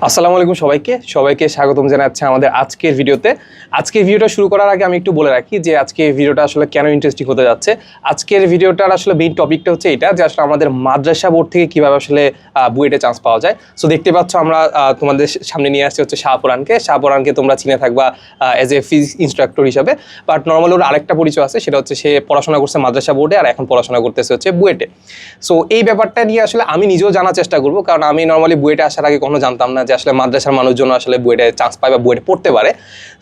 আসসালামু আলাইকুম সবাইকে স্বাগতম জানাচ্ছি আমাদের আজকের ভিডিওতে। আজকের ভিডিওটা শুরু করার আগে আমি একটু বলে রাখি যে আজকের ভিডিওটা আসলে কেন ইন্টারেস্টিং হতে যাচ্ছে। আজকের ভিডিওটার আসলে মেইন টপিকটা হচ্ছে এটা যে আসলে আমাদের মাদ্রাসা বোর্ড থেকে কিভাবে আসলে বুয়েটে চান্স পাওয়া যায়। সো দেখতে পাচ্ছ আমরা তোমাদের সামনে নিয়ে আসছি হচ্ছে শাহপুরানকে তোমরা চিনে থাকবা এজ এ ফিজিক্স ইনস্ট্রাক্টর হিসাবে। বাট নর্মালি ওর আরেকটা পরিচয় আছে, সেটা হচ্ছে সে পড়াশোনা করছে মাদ্রাসা বোর্ডে আর এখন পড়াশোনা করতেছে হচ্ছে বুয়েটে। সো এই ব্যাপারটা নিয়ে আসলে আমি নিজেও জানার চেষ্টা করবো, কারণ আমি নর্মালি বুয়েটে আসার আগে কখনো জানতাম না যে আসলে মাদ্রাসার মানুষজন আসলে বুয়েটে চান্স পায় বা বুয়েটে পড়তে পারে।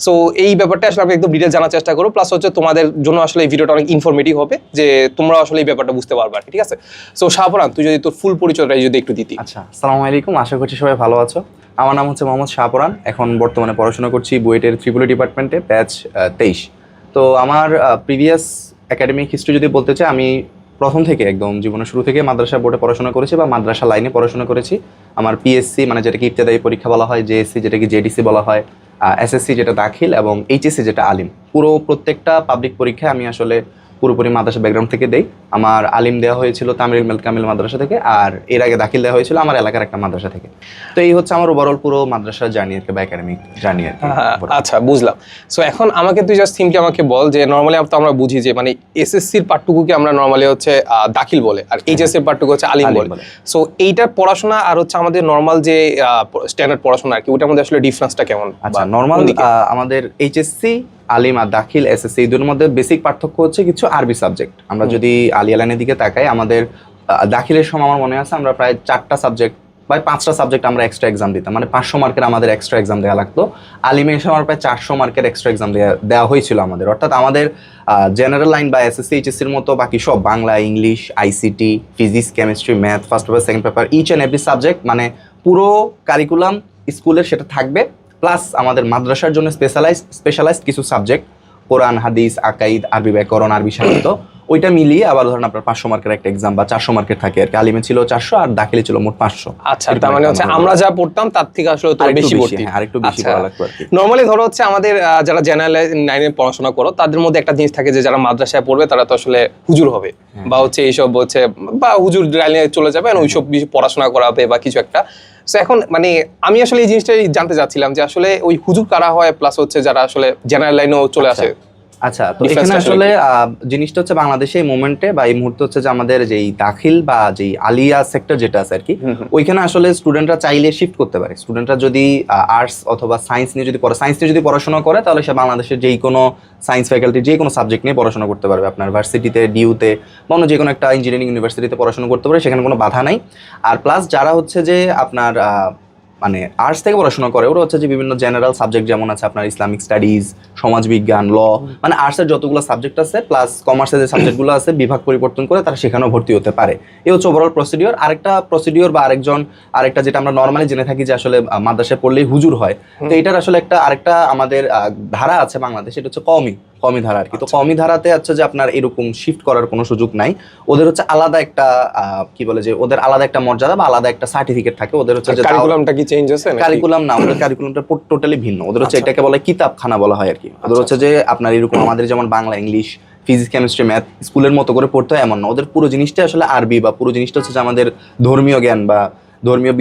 সো এই ব্যাপারটা আসলে আমি একদম ডিটেল জানার চেষ্টা করবো, প্লাস হচ্ছে তোমাদের জন্য আসলে এই ভিডিওটা অনেক ইনফরমেটিভ হবে যে তোমরা আসলে এই ব্যাপারটা বুঝতে পারবে, ঠিক আছে? সো শাহপুরান, তুই যদি তোর ফুল পরিচয়টা যদি একটু দিতি। আচ্ছা, আসসালামু আলাইকুম, আশা করছি সবাই ভালো আছো। আমার নাম হচ্ছে মোহাম্মদ শাহপুরান, এখন বর্তমানে পড়াশোনা করছি বুয়েটের ত্রিপুলি ডিপার্টমেন্টে, ব্যাচ 23। তো আমার প্রিভিয়াস একাডেমিক হিস্ট্রি যদি বলতে চাই, আমি প্রথম থেকে একদম জীবনের শুরু থেকে মাদ্রাসা বোর্ডে পড়াশোনা করেছি বা মাদ্রাসা লাইনে পড়াশোনা করেছি। আমার পিএসসি মানে যেটাকে ইবতেদায়ী পরীক্ষা বলা হয়, জেএসসি যেটাকে জেডিসি বলা হয়, এসএসসি যেটা দাখিল, এবং এইচএসসি যেটা আলিম, প্রত্যেকটা পাবলিক পরীক্ষায় আমি আসলে পুরোপুরি মাদ্রাসা ব্যাকগ্রাউন্ড থেকে দেই। আমার আলিম দেওয়া হয়েছিল তামিল কামিল মাদ্রাসা থেকে, আর এর আগে দাখিল দেওয়া হয়েছিল আমার এলাকার একটা মাদ্রাসা থেকে। তো এই হচ্ছে আমার ওভারঅল পুরো মাদ্রাসার জার্নি আর কি, বা একাডেমিক জার্নি আর কি। আচ্ছা, বুঝলাম। সো এখন আমাকে তুই জাস্ট সিম্পলি আমাকে বল যে নর্মালি তো আমরা বুঝি যে মানে এসএসসির পাঠটুকুকে আমরা নর্মালি হচ্ছে দাখিল বলে, আর এইচএসসি এর পাঠটুকু হচ্ছে আলিম বলে। সো এইটার পড়াশোনা আর হচ্ছে আমাদের নর্মাল যে স্ট্যান্ডার্ড পড়াশোনা আর কি, ওটার মধ্যে আসলে ডিফারেন্সটা কেমন? আচ্ছা, নর্মাল আমাদের এইচএসসি, আলিম আর দাখিল এসএসসি, এই দুটোর মধ্যে বেসিক পার্থক্য হচ্ছে কিছু আরবি সাবজেক্ট। আমরা যদি আলিয়া লাইনের দিকে তাকাই, আমাদের দাখিলের সময় আমার মনে আছে আমরা প্রায় 4টা সাবজেক্ট বা 5টা সাবজেক্ট আমরা এক্সট্রা এক্সাম দিতাম, মানে 500 মার্কের আমাদের এক্সট্রা এক্সাম দেওয়া লাগতো। আলিমে এসে আমার প্রায় 400 মার্কের এক্সট্রা এক্সাম দেওয়া হয়েছিল আমাদের। অর্থাৎ আমাদের জেনারেল লাইন বা এসএসসি এইচএসসির মতো বাকি সব, Bangla, English, ICT, physics, chemistry, math, first paper, second paper, each and every subject, মানে পুরো কারিকুলাম স্কুলের সেটা থাকবে। প্লাস আমাদের মাদ্রাসার জন্য স্পেশালাইজড কিছু সাবজেক্ট, কোরআন, হাদিস, আকাইদ, আরবি ব্যাকরণ, আরবি সাহিত্য, ওইটা মিলিয়ে আবার ধরেন আপনার 500 মার্কের একটা এক্সাম বা 400 মার্কের থাকে আর কি। আলিমে ছিল 400 আর দাখিলে ছিল মোট 500। আচ্ছা, তার মানে হচ্ছে আমরা যা পড়তাম তার থেকে আসলে তো বেশি পড়তি, আরেকটু বেশি পড়া লাগতো আর কি। নরমালি ধরো হচ্ছে আমাদের যারা জেনারেল লাইনে পড়াশোনা করো তাদের মধ্যে একটা জিনিস থাকে যে যারা মাদ্রাসায় পড়বে তারা তো আসলে হুজুর হবে, বা হচ্ছে এইসব হচ্ছে বা হুজুর লাইনে চলে যাবে, ওইসব পড়াশোনা করাবে বা কিছু একটা। সো এখন মানে আমি আসলে এই জিনিসটাই জানতে চাচ্ছিলাম যে আসলে ওই হুজুর কারা হয়, প্লাস হচ্ছে যারা আসলে জেনারেল লাইনেও চলে আসে। আচ্ছা, তো এখানে আসলে জিনিসটা হচ্ছে বাংলাদেশে এই মোমেন্টে বা এই মুহূর্তে হচ্ছে যে আমাদের যেই দাখিল বা যেই আলিয়া সেক্টর যেটা আছে আর কি, ওইখানে আসলে স্টুডেন্টরা চাইলে শিফট করতে পারে। স্টুডেন্টরা যদি আর্টস অথবা সায়েন্স নিয়ে যদি পড়াশোনা করে, তাহলে সে বাংলাদেশের যেই কোনো সায়েন্স ফ্যাকাল্টি যে কোনো সাবজেক্ট নিয়ে পড়াশোনা করতে পারবে। আপনার ভার্সিটিতে, ডিউতে বা অন্য যে কোনো একটা ইঞ্জিনিয়ারিং ইউনিভার্সিটিতে পড়াশোনা করতে পারে, সেখানে কোনো বাধা নাই। আর প্লাস যারা হচ্ছে যে আপনার মানে আর্টস থেকে পড়াশোনা করে, ওরা হচ্ছে যে বিভিন্ন জেনারেল সাবজেক্ট যেমন আছে আপনার ইসলামিক স্টাডিজ, সমাজবিজ্ঞান, ল, মানে আর্টসের যতগুলো সাবজেক্ট আছে প্লাস কমার্সের যে সাবজেক্টগুলো আছে, বিভাগ পরিবর্তন করে তারা সেখানেও ভর্তি হতে পারে। এই হচ্ছে ওভারঅল প্রসিডিওর। আরেকটা প্রসিডিওর বা আরেকটা যেটা আমরা নর্মালি জেনে থাকি যে আসলে মাদ্রাসায় পড়লেই হুজুর হয়, তো এটার আসলে আরেকটা আমাদের ধারা আছে বাংলাদেশে, এটা হচ্ছে কওমি ধারা আর কি। তো কওমি ধারাতে হচ্ছে যে আপনার এরকম শিফট করার কোনো সুযোগ নাই। ওদের হচ্ছে আলাদা একটা কি বলে যে ওদের আলাদা একটা মর্যাদা বা আলাদা একটা সার্টিফিকেট থাকে। ওদের হচ্ছে যে কারিকুলামটা কি চেঞ্জ আছে? কারিকুলাম না, ওদের কারিকুলামটা টোটালি ভিন্ন। ওদের হচ্ছে এটাকে বলে কিতাবখানা বলা হয় আর কি। ওদের হচ্ছে যে আপনার এরকম আমাদের যেমন Bangla, English, physics, chemistry, math স্কুলের মতো করে পড়তে হয় এমন না। ওদের পুরো জিনিসটা আসলে আরবি, বা পুরো জিনিসটা হচ্ছে যে আমাদের ধর্মীয় জ্ঞান বা ধর্মীয়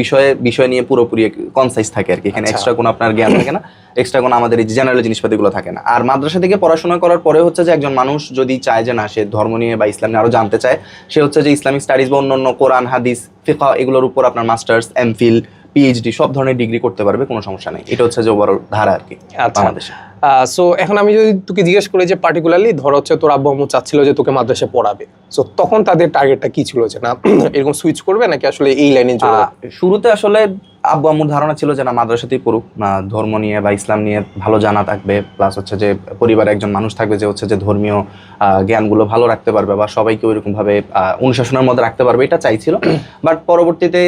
বিষয় নিয়ে পুরোপুরি কনসাইজ থাকে আর কি। এখানে এক্সট্রা কোনো আপনার জ্ঞান থাকে না, এক্সট্রা কোনো আমাদের এই জেনারেল জিনিসপাতিগুলো থাকে না। আর মাদ্রাসা থেকে পড়াশোনা করার পরে হচ্ছে যে একজন মানুষ যদি চায় যে না, সে ধর্ম নিয়ে বা ইসলাম নিয়ে আরো জানতে চায়, সে হচ্ছে যে ইসলামিক স্টাডিজ বা অন্য কোরআন, হাদিস, ফিকহ এগুলোর উপর আপনার মাস্টার্স, এমফিল, পিএইচডি সব ধরনের ডিগ্রি করতে পারবে, কোনো সমস্যা নেই। এটা হচ্ছে যে ওভারঅল ধারা আর কি বাংলাদেশে। সো এখন আমি যদি তোকে জিজ্ঞেস করি যে পার্টিকুলারলি ধর হচ্ছে তোর আব্বু আম্মু চাচ্ছিল যে তোকে মাদ্রাসায় পড়াবে, সো তখন তাদের টার্গেটটা কি ছিল, যে না এরকম সুইচ করবে নাকি আসলে এই লাইনে চলবে? শুরুতে আসলে আব্বু আম্মুর ধারণা ছিল যে না, মাদ্রাসাতেই পড়ুক, না ধর্ম নিয়ে বা ইসলাম নিয়ে ভালো জানা থাকবে, প্লাস হচ্ছে যে পরিবারে একজন মানুষ থাকবে যে হচ্ছে যে ধর্মীয় জ্ঞানগুলো ভালো রাখতে পারবে বা সবাইকে ওইরকম ভাবে অনুশাসনের মধ্যে রাখতে পারবে, এটা চাইছিল। বাট পরবর্তীতে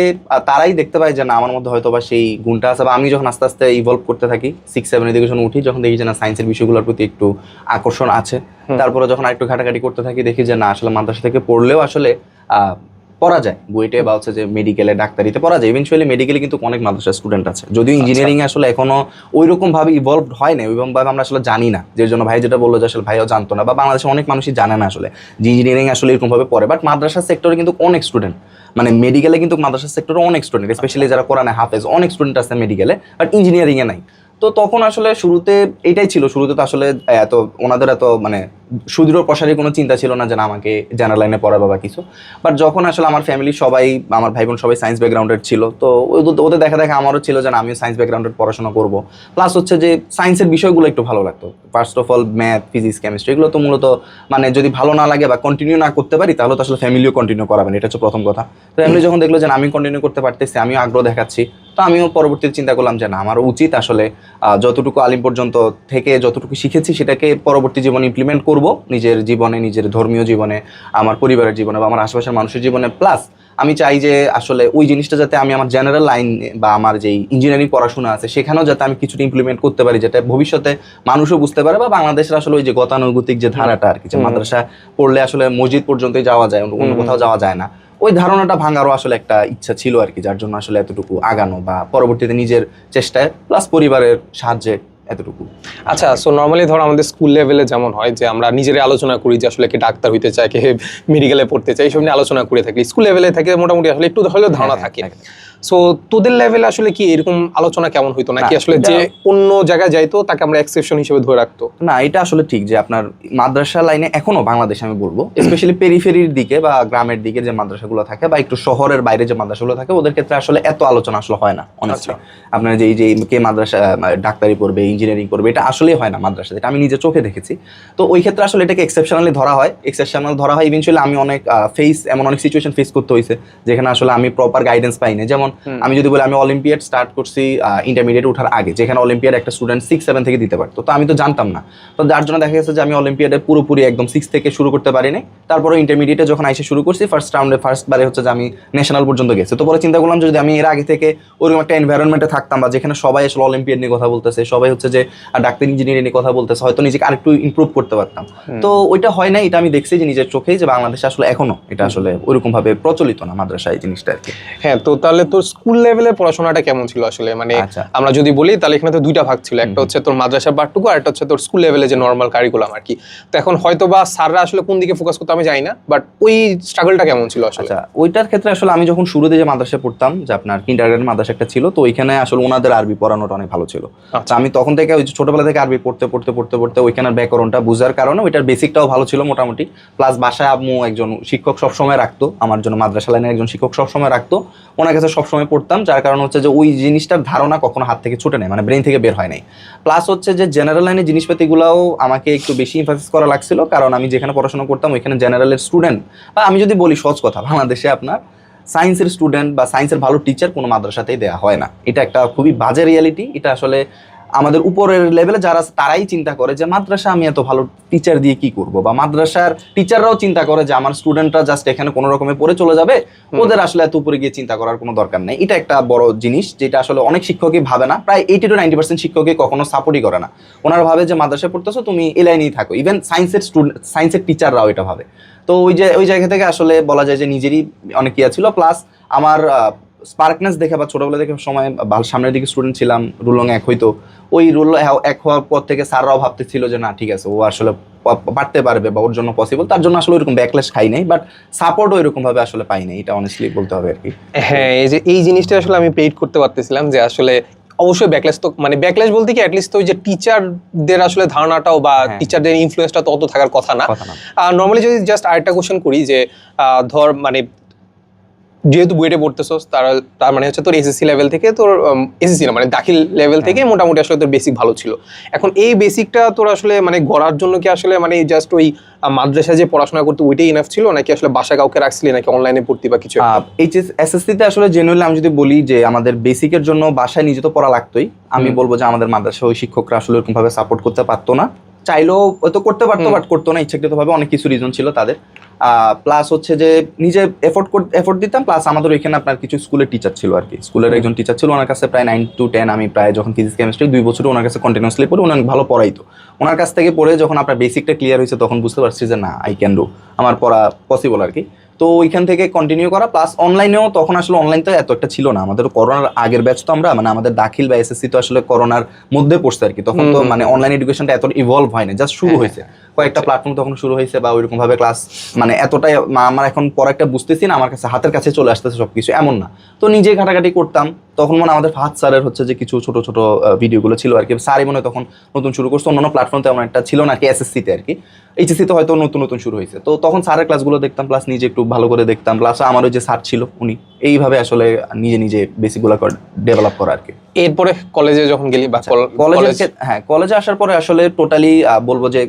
তারাই দেখতে পায় যে না, আমার মধ্যে হয়তো বা সেই গুণটা আছে। বা আমি যখন আস্তে আস্তে ইভলভ করতে থাকি, 6-7 এডুকেশন উঠি, যখন দেখি যে না সায়েন্সের বিষয়গুলোর প্রতি একটু আকর্ষণ আছে, তারপরে যখন আরেকটু ঘাটাঘাটি করতে থাকি, দেখি যে না আসলে মাদ্রাসা থেকে পড়লেও আসলে পড়া যায় বুয়েটে বা হচ্ছে যে মেডিকেলে ডাক্তারিতে পড়া যায়। ইভেনচুয়ালি মেডিকেলে কিন্তু অনেক মাদ্রাসার স্টুডেন্ট আছে, যদিও ইঞ্জিনিয়ারিং আসলে এখনো ওইরকম ভাবে ইভলভ হয় না, ওইরকম ভাবে আমরা আসলে জানি না, যে জন্য ভাই যেটা বললো যে আসলে ভাইও জানতো না বা বাংলাদেশে অনেক মানুষই জানে না আসলে যে ইঞ্জিনিয়ারিং আসলে এরকম ভাবে পড়ে। বাট মাদ্রাসা সেক্টরে কিন্তু অনেক স্টুডেন্ট, মানে মেডিকেলে কিন্তু মাদ্রাসা সেক্টরে অনেক স্টুডেন্ট, স্পেশালি যারা কোরআনে হাফেজ, অনেক স্টুডেন্ট আছে মেডিকেলে, বাট ইঞ্জিনিয়ারিং এ নাই। তো তখন আসলে শুরুতে এটাই ছিল, শুরুতে তো আসলে এত ওনাদের এত মানে সুদূর প্রসারী কোনো চিন্তা ছিল না যে না আমাকে জেনারেল লাইনে পড়াবো বা কিছু। বাট যখন আসলে আমার ফ্যামিলি সবাই, আমার ভাই বোন সবাই সায়েন্স ব্যাকগ্রাউন্ডের ছিল, তো ওদের দেখা দেখা আমারও ছিল যে না আমিও সায়েন্স ব্যাকগ্রাউন্ডের পড়াশোনা করবো। প্লাস হচ্ছে যে সায়েন্সের বিষয়গুলো একটু ভালো লাগতো। First of all math, physics, chemistry, এগুলো তো মূলত মানে যদি ভালো না লাগে বা কন্টিনিউ না করতে পারি তাহলে তো আসলে ফ্যামিলিও কন্টিনিউ করাবেন, এটা হচ্ছে প্রথম কথা। তো ফ্যামিলি যখন দেখলো যে আমি কন্টিনিউ করতে পারতেছি, আমিও আগ্রহ দেখাচ্ছি, তো আমিও পরবর্তীতে চিন্তা করলাম যে না আমার উচিত আসলে যতটুকু আলিম পর্যন্ত থেকে যতটুকু শিখেছি সেটাকে পরবর্তী জীবনে ইমপ্লিমেন্ট করব, নিজের জীবনে, নিজের ধর্মীয় জীবনে, আমার পরিবারের জীবনে বা আমার আশেপাশের মানুষের জীবনে। প্লাস আমি চাই যে আসলে ওই জিনিসটা যাতে আমি আমার জেনারেল লাইন বা আমার যেই ইঞ্জিনিয়ারিং পড়াশোনা আছে সেখানেও যাতে আমি কিছুটা ইমপ্লিমেন্ট করতে পারি, যেটা ভবিষ্যতে মানুষও বুঝতে পারে বা বাংলাদেশের আসলে ওই যে গতানুগতিক যে ধারাটা আর কি, যে মাদ্রাসা পড়লে আসলে মসজিদ পর্যন্তই যাওয়া যায়, অন্য কোথাও যাওয়া যায় না, ওই ধারণাটা ভাঙারও আসলে একটা ইচ্ছা ছিল আর কি, যার জন্য আসলে এতটুকু আগানো বা পরবর্তীতে নিজের চেষ্টায় প্লাস পরিবারের সাহায্যে এতটুকু। আচ্ছা, সো নর্মালি ধরো আমাদের স্কুল লেভেলে যেমন হয় যে আমরা নিজেরাই আলোচনা করি যে আসলে কে ডাক্তার হইতে চায়, কে মেডিকেলে পড়তে চায়, এইসব নিয়ে আলোচনা করে থাকি। স্কুল লেভেলে থেকে মোটামুটি আসলে একটু হলেও ধারণা থাকে। সো তোদের লেভেলে আসলে কি এরকম আলোচনা কেমন হইতো, নাকি আসলে যে অন্য জায়গায় যাইতো তাকে আমরা এক্সেপশন হিসেবে ধরে রাখতো? না, এটা আসলে ঠিক যে আপনার মাদ্রাসা লাইনে এখনো বাংলাদেশে আমি বলবো স্পেশালি পেরিফেরির দিকে বা গ্রামের দিকে যে মাদ্রাসাগুলো থাকে বা একটু শহরের বাইরে যে মাদ্রাসাগুলো থাকে ওদের ক্ষেত্রে আসলে এত আলোচনা আসলে হয় না অনেস্টলি। আপনার যে এই যে কে মাদ্রাসা ডাক্তারি পড়বে, ইঞ্জিনিয়ারিং করবে, এটা আসলেই হয় না মাদ্রাসাতে, এটা আমি নিজে চোখে দেখেছি। তো ওই ক্ষেত্রে আসলে এটাকে এক্সেপশনালি ধরা হয়, এক্সেপশনাল ধরা হয়। ইভেনচুয়ালি আমি অনেক এমন অনেক সিচুয়েশন ফেস করতে হয়েছে যেখানে আসলে আমি প্রপার গাইডেন্স পাই না। যেমন আমি যদি বলি আমি অলিম্পিয়াড স্টার্ট করছি ইন্টারমিডিয়েট ওঠার আগে, যেখানে অলিম্পিয়াড একটা স্টুডেন্ট 6-7 থেকে দিতে পারতো, তো আমি তো জানতাম না। তো যার জন্য দেখা গেছে যে আমি অলিম্পিয়াডে পুরোপুরি একদম 6 থেকে শুরু করতে পারিনি। তারপরে ইন্টারমিডিয়েটে যখন আইসে শুরু করছি ফার্স্ট রাউন্ডে ফার্স্ট বারে হচ্ছে যে আমি ন্যাশনাল পর্যন্ত গেছি। তো পরে চিন্তা করলাম যদি আমি এর আগে থেকে ওরকম একটা এনভায়রনমেন্টে থাকতাম বা যেখানে সবাই আসলে অলিম্পিয়াড নিয়ে কথা বলতেছে, সবাই হচ্ছে যে ডাক্তার ইঞ্জিনিয়ারিং নিয়ে কথা বলতেছে, হয়তো নিজেকে আরেকটু ইমপ্রুভ করতে পারতাম। তো ওইটা হয় না, এটা আমি দেখছি যে নিজের চোখেই যে বাংলাদেশে আসলে এখনো এটা আসলে ওইরকম ভাবে প্রচলিত না মাদ্রাসায় জিনিসটা আর কি। হ্যাঁ, তো তাহলে তোর স্কুল লেভেলের পড়াশোনাটা কেমন ছিল আসলে? মানে আমরা যদি বলি তাহলে এখানে তো দুইটা ভাগ ছিল, একটা হচ্ছে তোর মাদ্রাসার পার্টটুকু আর একটা হচ্ছে তোর স্কুল লেভেলে যে নর্মাল কারিকুলাম আর কি। তো এখন হয়তো বা স্যাররা আসলে কোন দিকে ফোকাস করতে আমি জানি না, বাট ওই স্ট্রাগলটা কেমন ছিল আসলে? আচ্ছা, ওইটার ক্ষেত্রে আসলে আমি যখন শুরুতে যে মাদ্রাসায় পড়তাম, যে আপনার কিন্ডারগার্টেন মাদ্রাসা একটা ছিল, তো ওইখানে আসলে ওনাদের আরবি পড়ানোটা অনেক ভালো ছিল। আচ্ছা, আমি তখন থেকে ওই ছোটবেলা থেকে আরবি পড়তে পড়তে পড়তে পড়তে ওইখানের ব্যাকরণটা বুঝার কারণে ওইটার বেসিকটাও ভালো ছিল মোটামুটি। প্লাস বাসায় আম্মু একজন শিক্ষক সবসময় রাখতো, আমার জন্য মাদ্রাসা লাইনের একজন শিক্ষক সবসময় রাখতো, ওনার কাছে সবসময় পড়তাম, যার কারণ হচ্ছে যে ওই জিনিসটার ধারণা কখনো হাত থেকে ছুটে নেয়, মানে ব্রেন থেকে বের হয় নাই। প্লাস হচ্ছে যে জেনারেল লাইনের জিনিসপাতিগুলোও আমাকে একটু বেশি ইমফাসিস করা লাগছিল, কারণ আমি যেখানে পড়াশোনা করতাম ওইখানে জেনারেলের স্টুডেন্ট, বা আমি যদি বলি সহজ কথা, বাংলাদেশে আপনার সায়েন্সের স্টুডেন্ট বা সায়েন্সের ভালো টিচার কোনো মাদ্রাসাতেই দেওয়া হয় না। এটা একটা খুবই বাজে রিয়ালিটি। এটা আসলে আমাদের উপরের লেভেলে যারা তারাই চিন্তা করে যে মাদ্রাসা আমি এত ভালো টিচার দিয়ে কি করব, বা মাদ্রাসার টিচাররাও চিন্তা করে যে আমার স্টুডেন্টরা জাস্ট এখানে কোনো রকমে পড়ে চলে যাবে, ওদের আসলে এত উপরে গিয়ে চিন্তা করার কোনো দরকার নেই। এটা একটা বড় জিনিস যেটা আসলে অনেক শিক্ষকই ভাবে না, প্রায় 80-90% শিক্ষকই কখনো সাপোর্টই করে না। ওনারা ভাবে যে মাদ্রাসায় পড়তেছো তুমি এই লাইনেই থাকো। ইভেন সায়েন্সের টিচাররাও এটা ভাবে। তো ওই জায়গা থেকে আসলে বলা যায় যে নিজেরই অনেক ইয়া ছিল। প্লাস আমার স্পার্কনেস দেখে বা ছোটবেলা দেখে সময় সামনের দিকে স্টুডেন্ট ছিলাম, রুলং এক হইতো, ওই রুল এক হওয়ার পর থেকে স্যাররাও ভাবতেছিল যে না ঠিক আছে ও আসলে পারতে পারবে বা ওর জন্য পসিবল, তার জন্য আসলে ওইরকম ব্যাকল্যাশ খাই নাই, বাট সাপোর্টও এরকম ভাবে আসলে পাই নাই, এটা অনেস্টলি বলতে হবে আর কি। হ্যাঁ, এই জিনিসটা আসলে আমি পেইড করতে পারতেছিলাম যে আসলে অবশ্যই ব্যাকল্যাশ তো, মানে ব্যাকল্যাশ বলতে কি অ্যাটলিস্ট ওই যে টিচারদের আসলে ধারণাটাও বা টিচারদের ইনফ্লুয়েন্সটা তো অত থাকার কথা না। নর্মালি যদি জাস্ট আরেকটা কোশ্চেন করি যে ধর মানে যেহেতু বুয়েটে পড়তেছস তার মানে হচ্ছে তোর এসএসসি লেভেল থেকে তোর এসএসসি না মানে দাখিল লেভেল থেকে মোটামুটি আসলে তোর বেসিক ভালো ছিল। এখন এই বেসিকটা তোর আসলে মানে গড়ার জন্য কি আসলে মানে জাস্ট ওই মাদ্রাসায় যে পড়াশোনা করতে ওইটাই ইনাফ ছিল, নাকি আসলে বাসায় কাউকে রাখছিলি, নাকি অনলাইনে পড়তি বা কিছু? এসএসসিতে আসলে জেনুইনলি আমি যদি বলি যে আমাদের বেসিকের জন্য বাসায় নিজে তো পড়া লাগতোই, আমি বলবো যে আমাদের মাদ্রাসায় ওই শিক্ষকরা আসলে এরকম ভাবে সাপোর্ট করতে পারতো না। চাইলেও হয়তো করতে পারতো, বাট করতো না ইচ্ছাকৃতভাবে, অনেক কিছু রিজন ছিল তাদের। প্লাস হচ্ছে যে নিজে এফোর্ট দিতাম। প্লাস আমাদের ওইখানে আপনার কিছু স্কুলের টিচার ছিল আর কি, স্কুলের একজন টিচার ছিল, ওনার কাছে প্রায় 9 to 10 আমি প্রায় যখন ফিজিক্স কেমিস্ট্রি 2 বছর ওনার কাছে কন্টিনিউসলি পড়ি, উনি ভালো পড়াইতো। ওনার কাছ থেকে পড়ে যখন আপনার বেসিকটা ক্লিয়ার হয়েছে তখন বুঝতে পারছি যে না আই ক্যান ডু, আমার পড়া পসিবল আর কি। তো তো ওইখান থেকে কন্টিনিউ করা, প্লাস অনলাইনেও তখন আসলে অনলাইন তো এত একটা ছিল না, আমাদের করোনার আগের ব্যাচ তো আমরা, মানে আমাদের দাখিল বা এসএসসি তো আসলে করোনার মধ্যে পড়ছে আর কি, তখন তো মানে অনলাইন এডুকেশনটা এত ইভলভ হয়নি, জাস্ট শুরু হয়েছে, কয়েকটা প্ল্যাটফর্ম তখন শুরু হয়েছে, বা ওইরকম ভাবে ক্লাস মানে এতটাই আমার এখন পড়া একটা বুঝতেছি না, আমার কাছে হাতের কাছে চলে আসতেছে সবকিছু, এমন না। তো নিজে ঘাটাঘাটি করতাম, তখন মনে আমাদের ফাহাদ স্যারের হচ্ছে যে কিছু ছোট ছোট ভিডিওগুলো ছিল আর কি, স্যারই মনে হয় তখন নতুন শুরু করছে, অন্যান্য প্ল্যাটফর্ম তেমন একটা ছিল না আর কি, এসএসসিতে আর কি, এইচএসসিতে হয়তো নতুন নতুন শুরু হয়েছে। তো তখন স্যারের ক্লাসগুলো দেখতাম, প্লাস নিজে একটু ভালো করে দেখতাম, প্লাস আমার ওই যে স্যার ছিল উনি এইভাবে আসলে নিজে নিজে বেসিকগুলো ডেভেলপ করা আর কি। এরপরে কলেজে যখন গেলি বা কলেজে আসার পরে আসলে টোটালি বলবো যে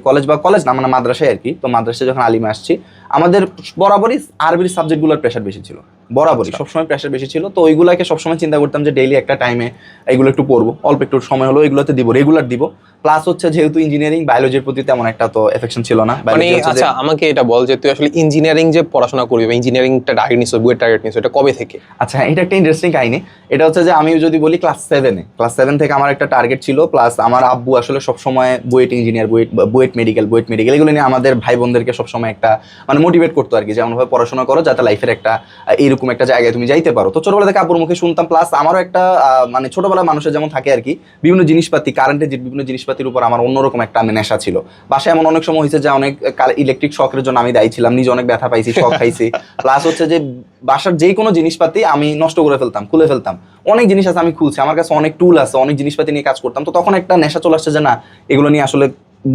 কলেজ না মানে মাদ্রাসায় আর কি। তো মাদ্রাসায় যখন আলিমে আসছি, আমাদের বরাবরই আরবির সাবজেক্টগুলোর প্রেশার বেশি ছিল, বরাবরই সবসময় প্রেশার বেশি ছিল। তো ওইগুলাকে সবসময় চিন্তা করতাম যে ডেইলি একটা টাইমে এগুলো একটু পড়বো, অল্প একটু সময় হলো এগুলোতে দিব, রেগুলার দিব। প্লাস হচ্ছে যেহেতু ইঞ্জিনিয়ারিং, বায়োলজির প্রতি তেমন একটা তো এফেকশন ছিল না। মানে আচ্ছা আমাকে এটা বল যে তুই আসলে ইঞ্জিনিয়ারিং যে পড়াশোনা করবি বা ইঞ্জিনিয়ারিংটা টার্গেট নিছো, বুয়েট টার্গেট নিছো, এটা কবে থেকে? আচ্ছা, এটা একটা ইন্টারেস্টিং কাহিনী। এটা হচ্ছে যে আমি যদি বলি ক্লাস 7 থেকে আমার একটা টার্গেট ছিল, প্লাস আমার আব্বু আসলে সবসময় বুয়েট ইঞ্জিনিয়ার, বুয়েট মেডিকেল এগুলো নিয়ে আমাদের ভাই বোনদেরকে সবসময় একটা মানে মোটিভেট করতো আর কি, যেমনভাবে পড়াশোনা করো যাতে লাইফের একটা এরকম একটা জায়গায় তুমি যাইতে পারো। তো ছোটবেলা থেকে আব্বুর মুখে শুনতাম, প্লাস আমারও একটা মানে ছোটবেলায় মানুষের যেমন থাকে আর কি, বিভিন্ন জিনিসপাতি, কারেন্টের বিভিন্ন জিনিসপাতির উপর আমার অন্যরকম একটা নেশা ছিল। বাসায় এমন অনেক সময় হয়েছে যে অনেক ইলেকট্রিক শকের জন্য আমি দায়ী ছিলাম, নিজে অনেক ব্যথা পাইছি, শক খাইছি। প্লাস হচ্ছে যে বাসার যে কোনো জিনিসপাতি আমি নষ্ট করে ফেলতাম, খুলে ফেলতাম, অনেক জিনিস আছে আমি খুলছি, আমার কাছে অনেক টুল আছে, অনেক জিনিসপাতি নিয়ে কাজ করতাম। তো তখন একটা নেশা চলে আসছে যে না, এগুলো নিয়ে আসলে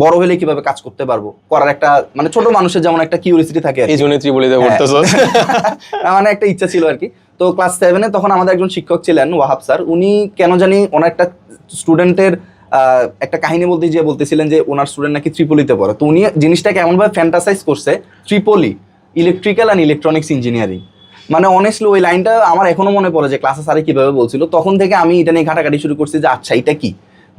বড় হলে কিভাবে কাজ করতে পারবো, করার একটা মানে ছোট মানুষের যেমন একটা কিউরিওসিটি থাকে, এই জন্য ত্রিপলিতে পড়তেছস, মানে একটা ইচ্ছা ছিল আর কি। তো ক্লাস 7 তখন আমাদের একজন শিক্ষক ছিলেন ওয়াহাব স্যার, উনি কেন জানি ওনার একটা স্টুডেন্টের একটা কাহিনী বলতে যে বলতেছিলেন যে ওনার স্টুডেন্ট নাকি ত্রিপলিতে পড়ে। তো উনি জিনিসটাকে এমনভাবে ফ্যান্টাসাইজ করছে, ত্রিপলি ইলেকট্রিক্যাল অ্যান্ড ইলেকট্রনিক্স ইঞ্জিনিয়ারিং, মানে অনেস্টলি ওই লাইনটা আমার এখনো মনে পড়ে যে ক্লাসে স্যারে কিভাবে বলছিল। তখন থেকে আমি এটা নিয়ে ঘাটাঘাটি শুরু করছি যে আচ্ছা এটা কি,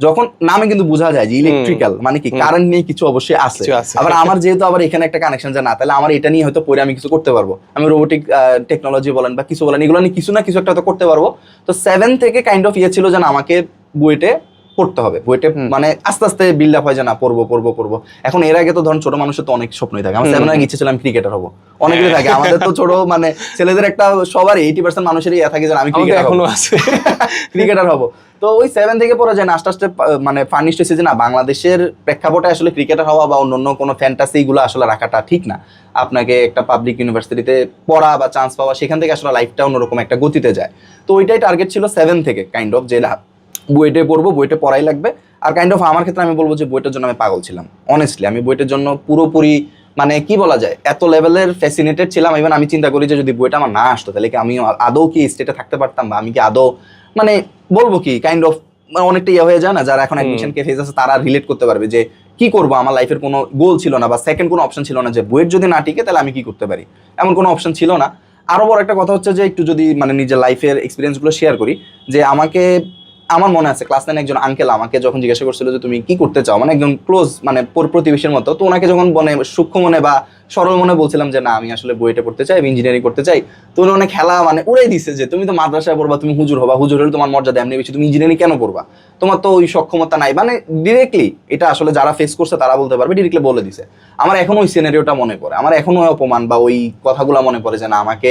যখন নামে কিন্তু বোঝা যায় যে ইলেকট্রিক্যাল মানে কি কারেন্ট নিয়ে কিছু অবশ্যই আছে। আবার আমার যেহেতু আবার এখানে একটা কানেকশন যে না, তাহলে আমার এটা নিয়ে হয়তো পরে আমি কিছু করতে পারবো, আমি রোবোটিক টেকনোলজি বলেন বা কিছু বলেন, এগুলো নিয়ে কিছু না কিছু একটা হয়তো করতে পারবো। তো 7 থেকে কাইন্ড অফ ছিল যে না আমাকে বুয়েটে পড়তে হবে, বুয়েটে মানে আস্তে আস্তে বিল্ড আপ হয় যে না পড়বো। এখন এর আগে তো ধরুন ছোট মানুষের তো অনেক স্বপ্নই থাকে, আমার 7 এর ইচ্ছে ছিল আমি ক্রিকেটার হবো, অনেকেরই থাকে, আমাদের তো ছোট মানে ছেলেদের একটা সবারই 80% মানুষেরই থাকে যে আমি ক্রিকেটার হবো। তো ওই 7 থেকে পরে যায় না আস্তে আস্তে মানে ফার্নিশড হয়েছে যে না, বাংলাদেশের প্রেক্ষাপটে আসলে ক্রিকেটার হওয়া বা অন্য কোনো ফ্যান্টাসি গুলো আসলে রাখাটা ঠিক না, আপনাকে একটা পাবলিক ইউনিভার্সিটিতে পড়া বা চান্স পাওয়া, সেখান থেকে আসলে লাইফটা অন্যরকম একটা গতিতে যায়। তো ওইটাই টার্গেট ছিল 7 থেকে কাইন্ড অফ, যে বুয়েটে পড়বো, বুয়েটে পড়াই লাগবে। আর কাইন্ড অফ আমার ক্ষেত্রে আমি বলবো যে বুয়েটের জন্য আমি পাগল ছিলাম, অনেস্টলি আমি বুয়েটের জন্য পুরোপুরি মানে কি বলা যায় এত লেভেলের ফ্যাসিনেটেড ছিলাম। ইভেন আমি চিন্তা করি যে যদি বুয়েটা আমার না আসতো তাহলে কি আমি আদৌ কি স্টেটে থাকতে পারতাম, বা আমি কি আদৌ মানে বলবো কি কাইন্ড অফ অনেকটা ইয়ে হয়ে যায় না, যারা এখন অ্যাডমিশন কে ফেজ আছে তারা রিলেট করতে পারবে যে কি করবো, আমার লাইফের কোনো গোল ছিল না বা সেকেন্ড কোনো অপশন ছিল না যে বুয়েট যদি না টিকে তাহলে আমি কি করতে পারি, এমন কোনো অপশন ছিল না। আরো বড় একটা কথা হচ্ছে যে একটু যদি মানে নিজের লাইফের এক্সপিরিয়েন্সগুলো শেয়ার করি, যে আমার মনে আছে ক্লাস 9 একজন আঙ্কেল আমাকে যখন জিজ্ঞাসা করছিল যে তুমি কি করতে চাও, মানে একদম ক্লোজ মানে প্রতিবেশীর মতো, তো ওনাকে যখন মানে সূক্ষ্ম মনে বা সরল মনে বলছিলাম যে না আমি আসলে বুয়েটে পড়তে চাই, ইঞ্জিনিয়ারিং করতে চাই, তো উনি অনেক খেলা মানে উড়াই দিচ্ছে যে তুমি তো মাদ্রাসায় পড়বা, তুমি হুজুর হবা, হুজুর হলে তোমার মর্যাদা এমনি বেশি, তুমি ইঞ্জিনিয়ারিং কেন পড়বা, তোমার তো ওই সক্ষমতা নাই, মানে ডিরেক্টলি এটা আসলে যারা ফেস করছে তারা বলতে পারবে, ডিরেক্টলি বলে দিছে। আমার এখনো ওই সিনারিওটা মনে পড়ে, আমার এখনো ওই অপমান বা ওই কথাগুলো মনে পড়ে যে না আমাকে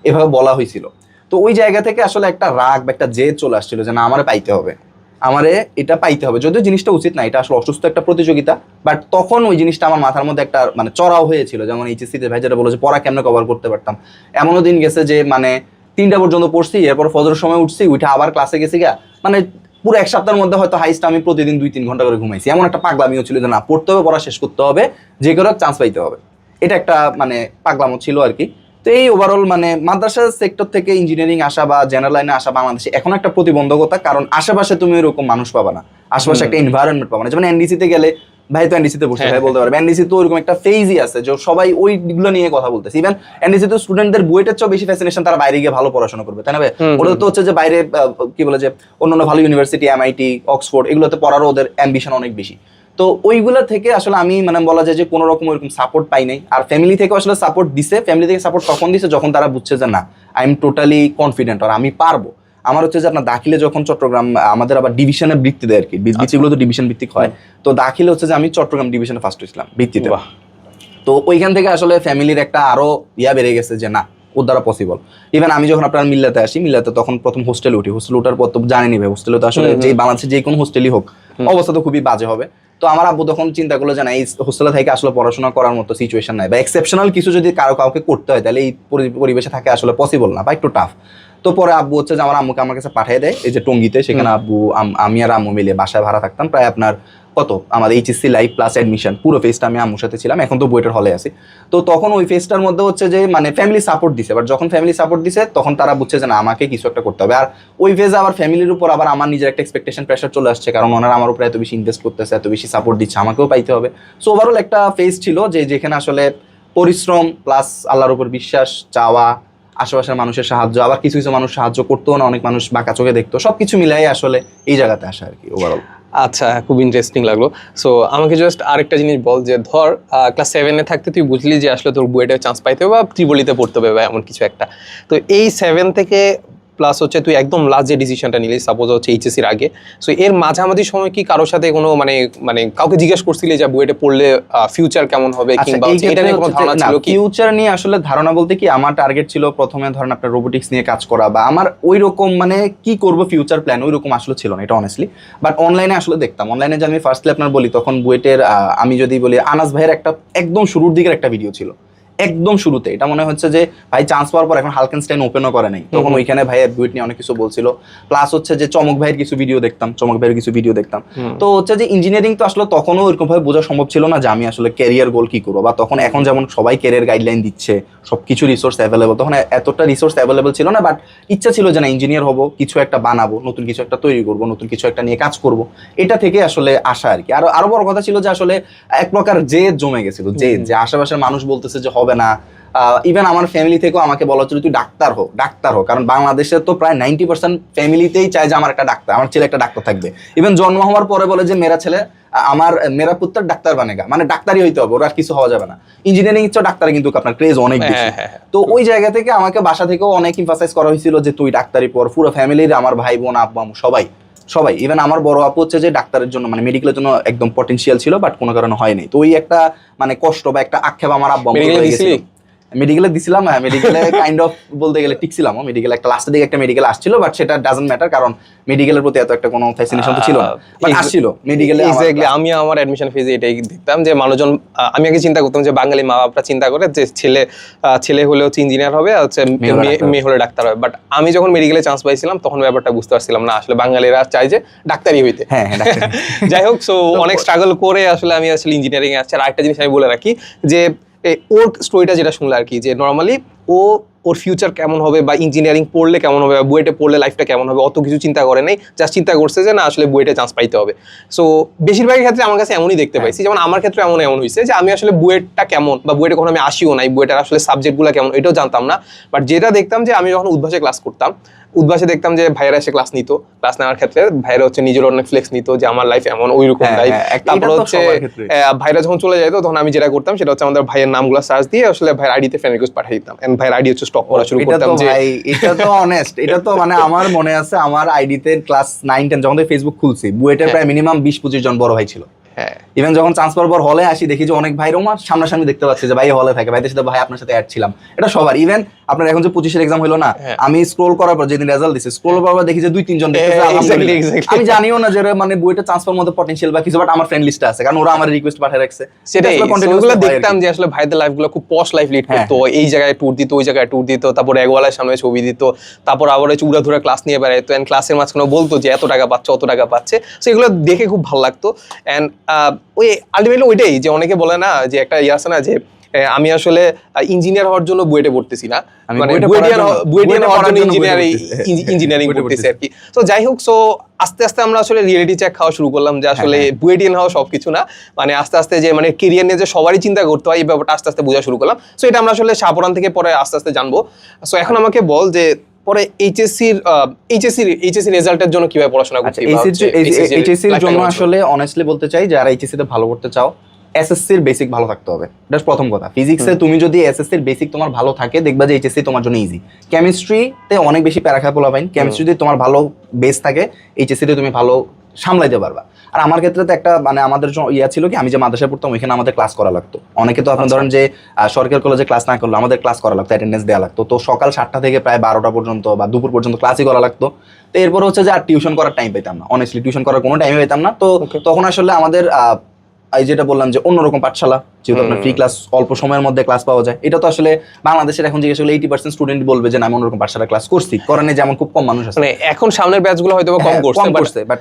এভাবে বলা হয়েছিল। তো ওই জায়গা থেকে আসলে একটা রাগ বা একটা জেদ চলে আসছিল যে না আমারে পাইতে হবে, আমারে এটা পাইতে হবে, যদিও জিনিসটা উচিত না, এটা আসলে অসুস্থ একটা প্রতিযোগিতা, বাট তখন ওই জিনিসটা আমার মাথার মধ্যে একটা মানে চড়াও হয়েছিল। যেমন এইচএসসিতে ভাই যেটা বলো যে পড়া কেমনে কভার করতে পারতাম, এমনও দিন গেছে যে মানে 3টা পর্যন্ত পড়ছি, এরপর ফজরের সময় উঠছি, উঠে আবার ক্লাসে গেছি গা, মানে পুরো এক সপ্তাহের মধ্যে হয়তো হাইস্ট আমি প্রতিদিন 2-3 ঘন্টা করে ঘুমাইছি, এমন একটা পাগলামিও ছিল যে না পড়তে হবে, পড়া শেষ করতে হবে, যে করে চান্স পাইতে হবে, এটা একটা মানে পাগলামো ছিল আর কি। তো এই ওভারঅল মানে মাদ্রাসা সেক্টর থেকে ইঞ্জিনিয়ারিং আসা বা জেনারেল লাইনে আসা বাংলাদেশে এখন একটা প্রতিবন্ধকতা, কারণ আশেপাশে তুমি এরকম মানুষ পাবা না, আশেপাশে একটা এনভায়রনমেন্ট পাবা না। যেমন এনডিসিতে গেলে ভাই তো এনডিসিতে বসে ভাই বলতে পারবে, এনডিসি তো ওইরকম একটা ফেজই আছে যে সবাই ওইগুলো নিয়ে কথা বলতেছে। ইভেন এনডিসি তো স্টুডেন্টদের বুয়েটের চেয়ে বেশি ফ্যাসিনেশন, তারা বাইরে গিয়ে ভালো পড়াশোনা করবে, তাই না ভাই? ওদের তো হচ্ছে যে বাইরে কি বলে যে অন্যান্য ভালো ইউনিভার্সিটি এমআইটি অক্সফোর্ড এগুলোতে পড়ারও ওদের অ্যাম্বিশন অনেক বেশি। তো ওইগুলা থেকে আসলে আমি মানে বলা যায় যে কোনো রকম ওইরকম সাপোর্ট পাই নাই। আর ফ্যামিলি থেকে আসলে সাপোর্ট দিছে, ফ্যামিলি থেকে সাপোর্ট তখন দিছে যখন তারা বুঝছে যে না আই এম টোটালি কনফিডেন্ট আর আমি পারবো। আমার হচ্ছে যে আপনার দাখিলে যখন চট্টগ্রাম আমাদের আবার ডিভিশনের ভিত্তি দেয় আর কি, ভিত্তিগুলো তো ডিভিশন ভিত্তিক হয়, তো দাখিলে হচ্ছে যে আমি চট্টগ্রাম ডিভিশনে ফার্স্ট হয়েছিলাম ভিত্তিতে। তো ওইখান থেকে আসলে ফ্যামিলির একটা আরো বেড়ে গেছে যে না ওর দ্বারা পসিবল। ইভেন আমি যখন আপনার মিল্লাতে আসি, মিল্লাতে তখন প্রথম হোস্টেলে উঠি, হোস্টেলে ওঠার পর তো জানেনি ভাই হোস্টেলে তো আসলে যে বাংলাদেশে যে কোনো হোস্টেলই হোক অবস্থা তো খুবই বাজে হবে। তো আমার আব্বু তখন চিন্তা করলো যে না এই হোস্টেলে থেকে আসলে পড়াশোনা করার মতো সিচুয়েশন নাই, বা এক্সেপশনাল কিছু যদি কাউকে করতে হয় তাহলে এই পরিবেশে থাকে আসলে পসিবল না বা একটু টাফ। তো পরে আব্বু হচ্ছে যে আমার আম্মুকে আমার কাছে পাঠিয়ে দেয় এই যে টঙ্গীতে, সেখানে আব্বু আমি আর আম্মু মিলে বাসায় ভাড়া থাকতাম প্রায় আপনার কত আমার এইচএসসি লাইফ প্লাস অ্যাডমিশন পুরো ফেজটা আমি আম্মুর সাথে ছিলাম। এখন তো বুয়েটের হলে আছি। তো তখন ওই ফেজটার মধ্যে হচ্ছে যে মানে ফ্যামিলি সাপোর্ট দিছে, বাট যখন ফ্যামিলি সাপোর্ট দিছে তখন তারা বুঝছে যে না আমাকে কিছু একটা করতে হবে। আর ওই ফেজে আবার ফ্যামিলির উপর আবার আমার নিজের একটা এক্সপেকটেশন প্রেশার চলে আসছে, কারণ ওনারা আমার উপরে এত বেশি ইনভেস্ট করতেছে, এত বেশি সাপোর্ট দিচ্ছে, আমাকেও পাইতে হবে। সো ওভারঅল একটা ফেজ ছিল যে যেখানে আসলে পরিশ্রম প্লাস আল্লাহর উপর বিশ্বাস, চাওয়া, আশেপাশের মানুষের সাহায্য, আবার কিছু কিছু মানুষ সাহায্য করতো না, অনেক মানুষ বাঁকা চোখে দেখতো, সবকিছু মিলাই আসলে এই জায়গাতে আসা আর কি ওভারঅল। আচ্ছা, খুব ইন্টারেস্টিং লাগলো। সো আমাকে জাস্ট আরেকটা জিনিস বল যে ধর ক্লাস 7-এ থাকতে তুই বুঝলি যে আসলে তোর বুয়েটে চান্স পাইতে হবে বা ত্রিপলিতে পড়তে হবে বা এমন কিছু একটা। তো এই 7 থেকে প্লাস হচ্ছে তুই একদম লাস্ট যে ডিসিশনটা নিলি সাপোজ হচ্ছে এইচএসসির আগে, সো এর মাঝামাঝি সময় কি কারোর সাথে কোনো মানে কাউকে জিজ্ঞেস করছিলি যে বুয়েটে পড়লে ফিউচার কেমন হবে, কিংবা এটা নিয়ে কোনো ধারণা ছিল কি? ফিউচার নিয়ে আসলে ধারণা বলতে কি আমার টার্গেট ছিল প্রথমে ধরেন আপনার রোবোটিক্স নিয়ে কাজ করা, বা আমার ওই রকম মানে কি করব ফিউচার প্ল্যান ওই রকম আসলে ছিল না এটা অনেস্টলি। বাট অনলাইনে আসলে দেখতাম, অনলাইনে যে আমি ফার্স্টলি আপনার বলি তখন বুয়েটের আমি যদি বলি আনাস ভাইয়ের একটা একদম শুরুর দিকের একটা ভিডিও ছিল, একদম শুরুতে, এটা মনে হচ্ছে যে ভাই চান্স পাওয়ার পর এখন হালকেনস্টাইন ওপেনও করে নাই, তখন ওইখানে ভাইয়ের বুয়েট নিয়ে অনেক কিছু বলছিল। প্লাস হচ্ছে যে চমক ভাইয়ের কিছু ভিডিও দেখতাম, তো হচ্ছে যে ইঞ্জিনিয়ারিং তো আসলে তখনও এরকম ভাবে বোঝা সম্ভব ছিল না যে আমি আসলে ক্যারিয়ার গোল কি করবো, বা তখন এখন যেমন সবাই ক্যারিয়ার গাইডলাইন দিচ্ছে, সবকিছু রিসোর্স অ্যাভেলেবল, তখন এতটা রিসোর্স অ্যাভেলেবল ছিল না। বাট ইচ্ছা ছিল যে না ইঞ্জিনিয়ার হবো, কিছু একটা বানাবো, নতুন কিছু একটা তৈরি করবো, নতুন কিছু একটা নিয়ে কাজ করব, এটা থেকে আসলে আশা আর কি। আরো বড় কথা ছিল যে আসলে এক প্রকার জেদ জমে গেছিল, যে আশেপাশের মানুষ বলতেছে যে হবে না। ইভেন আমার ফ্যামিলি থেকেও আমাকে বলা হচ্ছিল তুই ডাক্তার হো, কারণ বাংলাদেশে তো প্রায় 90% ফ্যামিলিতেই চায় যে আমার ছেলে একটা ডাক্তার থাকবে। ইভেন জন্ম হওয়ার পরে বলে যে মেরা পুত্র ডাক্তার বানেগা, মানে ডাক্তারই হইতে হবে, ওর আর কিছু হওয়া যাবে না। ইঞ্জিনিয়ারিং ইচ্ছা ডাক্তার কিন্তু আপনার ক্রেজ অনেক বেশি। তো ওই জায়গা থেকে আমাকে বাসা থেকেও অনেক এমফাসাইজ করা হয়েছিল যে তুই ডাক্তারি পড়, পুরো ফ্যামিলির আমার ভাই বোন আব্বু আম্মু সবাই ইভেন আমার বড় আপু হচ্ছে যে ডাক্তারের জন্য মানে মেডিকেলের জন্য একদম পটেনশিয়াল ছিল, বাট কোনো কারণে হয়নি। তো ওই একটা মানে কষ্ট বা একটা আক্ষেপ আমার আব্বু মেডিকেলে দিছিলাম। হ্যাঁ, মেডিকেলে কাইন্ড অফ বলতে গেলে টিকছিলাম, মেডিকেলে একটা লাস্টের দিকে একটা মেডিকেল আসছিল, বাট সেটা ডাজন্ট ম্যাটার, কারণ মেডিকেলের প্রতি এত একটা কোনো ফ্যাসিনেশন তো ছিল না, বাট আসছিল মেডিকেলে। এক্স্যাক্টলি, আমি আমার অ্যাডমিশন ফেজে এটাই দেখতাম যে মানুষজন, আমি আগে চিন্তা করতাম যে বাঙালি মা বাপরা চিন্তা করে যে ছেলে হলে হচ্ছে ইঞ্জিনিয়ার হবে, হচ্ছে মেয়ে হলে ডাক্তার হবে। বাট আমি যখন মেডিকেলে চান্স পাইছিলাম তখন ব্যাপারটা বুঝতে পারছিলাম না আসলে বাঙালিরা চায় যে ডাক্তারই হইতে। হ্যাঁ, যাই হোক, সো অনেক স্ট্রাগল করে আসলে আমি আসলে ইঞ্জিনিয়ারিং এ আসছি। আর আরেকটা জিনিস আমি বলে রাখি যে ওর স্টোরিটা যেটা শুনলে আর কি, যে নর্মালি ওর ফিউচার কেমন হবে বা ইঞ্জিনিয়ারিং পড়লে কেমন হবে বা বুয়েটে পড়লে লাইফটা কেমন হবে অত কিছু চিন্তা করে নাই, জাস্ট চিন্তা করছে যে না আসলে বুয়েটে চান্স পাইতে হবে। সো বেশিরভাগের ক্ষেত্রে আমার কাছে এমনই দেখতে পাইছি, যেমন আমার ক্ষেত্রে এমন হয়েছে যে আমি আসলে বুয়েটটা কেমন বা বুয়েটে কখনো আমি আসিও নাই, বুয়েটের আসলে সাবজেক্টগুলো কেমন এটাও জানতাম না। বাট যেটা দেখতাম যে আমি যখন উদ্ভাসে ক্লাস করতাম, উদ্ভাসে দেখতাম যে ভাইয়েরা এসে ক্লাস নিত, ক্লাস নেওয়ার ক্ষেত্রে ভাইয়েরা হচ্ছে নিজের অনেক ফ্লেক্স নিত যে আমার লাইফ এমন ওই রকম লাইফ। তারপর হচ্ছে ভাইরা যখন চলে যেত তখন আমি যেটা করতাম সেটা হচ্ছে আমাদের ভাইয়ের নামগুলো সার্চ দিয়ে আসলে ভাইয়ের আইডিতে ফ্রেন্ড রিকোয়েস্ট পাঠিয়ে দিতাম, এন্ড ভাইয়ের আইডি হচ্ছে স্টক করা শুরু করতাম। যে এটা তো অনেস্ট, এটা তো মানে আমার মনে আছে আমার আইডিতে ক্লাস 9-10 যখন ফেসবুক খুলছি বুয়েটের প্রায় মিনিমাম 20-25 জন বড় ভাই ছিল। ইভেন যখন চান্স পাওয়ার পর হলে আসি দেখি যে অনেক ভাই আমার সামনাসামনি দেখতে পাচ্ছি যে ভাই হলে থাকে, ভাইদের সাথে ভাই আপনার সাথে অ্যাড ছিলাম, এটা সবার। ইভেন আপনার এখন যে 25-এর এক্সাম হলো না, আমি স্ক্রোল করার পর যেদিন রেজাল্ট দিছে স্ক্রোল করার পর দেখি যে 2-3 জন দেখতেছে। আমি জানিও না যে মানে বুয়েটে চান্স পাওয়ার মধ্যে পটেনশিয়াল বা কিছু, বাট আমার ফ্রেন্ড লিস্টে আছে, কারণ ওরা আমার রিকোয়েস্ট পাঠিয়ে রাখছে। সেটাই ওগুলো দেখতাম যে আসলে ভাইদের লাইফগুলো খুব পশ লাইফ লিড করতো, এই জায়গায় ট্যুর দিত, ওই জায়গায় ট্যুর দিত, তারপর একওয়ালার সামনে ছবি দিত, তারপর আবার উড়া ধরে ক্লাস নিয়ে বেড়াইতো, এন্ড ক্লাসের মাঝখানে বলতো যে এত টাকা পাচ্ছে অত টাকা পাচ্ছে। সেগুলো দেখে খুব ভালো লাগতো। এন্ড ওই আলটিমেটলি ওইটাই যে অনেকে বলে না যে একটা ইয়ে আছে না যে আমি আসলে ইঞ্জিনিয়ার হওয়ার জন্য বুয়েটে পড়তেছি না, মানে বুয়েটিয়ান হওয়ার জন্য ইঞ্জিনিয়ারিং করতেছি আর কি। তো যাই হোক, সো আস্তে আস্তে আমরা আসলে রিয়েলিটি চেক খাওয়া শুরু করলাম যে আসলে বুয়েটিয়ান হওয়া সবকিছু না, মানে আস্তে আস্তে যে মানে কেরিয়ার নিয়ে যে সবারই চিন্তা করতে হয় এই ব্যাপারটা আস্তে আস্তে বোঝা শুরু করলাম। সো এটা আমরা আসলে শাহপুরান থেকে পরে আস্তে আস্তে জানবো। সো এখন আমাকে বল যে পরে এইচএসসি রেজাল্টের জন্য কিভাবে পড়াশোনা করতে? এইচএসসির জন্য আসলে অনেস্টলি বলতে চাই যারা এইচএসসি তে ভালো করতে চাও এসএসসির বেসিক ভালো থাকতে হবে, এটা প্রথম কথা। ফিজিক্সে তুমি যদি এসএসসির বেসিক তোমার ভালো থাকে দেখবা যে এইচএসসি তোমার জন্য ইজি। কেমিস্ট্রিতে অনেক বেশি প্যারা খায় পোলাপাইন, কেমিস্ট্রিতে তোমার ভালো বেস থাকে এইচএসসিতে তুমি ভালো সামলাইতে পারবা। আর আমার ক্ষেত্রে তো একটা মানে আমাদের ইয়া ছিল কি, আমি যে মাদ্রাসায় পড়তাম ওইখানে আমাদের ক্লাস করা লাগতো। অনেকে তো আপনার ধরেন যে সরকারি কলেজে ক্লাস না করলে আমাদের ক্লাস করা লাগতো, অ্যাটেন্ডেন্স দেওয়া লাগতো। তো সকাল 7টা থেকে প্রায় 12টা পর্যন্ত বা দুপুর পর্যন্ত ক্লাসই করা লাগতো। তো এরপর হচ্ছে যে আর টিউশন করার টাইম পেতাম না, অনেস্টলি টিউশন করার কোনো টাইমে পেতাম না। তো তখন আসলে আমাদের এই যেটা বললাম যে অন্যরকম পাঠশালা, যেহেতু আপনার ফ্রি ক্লাস, অল্প সময়ের মধ্যে ক্লাস পাওয়া যায়। এটা তো আসলে বাংলাদেশের এখন জিজ্ঞেস করলে 80% স্টুডেন্ট বলবে যে না আমি অন্যরকম পাঠশালা ক্লাস করছি, করেনি যেমন খুব কম মানুষ আছে। মানে এখন সামনের ব্যাচগুলো হয়তো কম করছে, বাট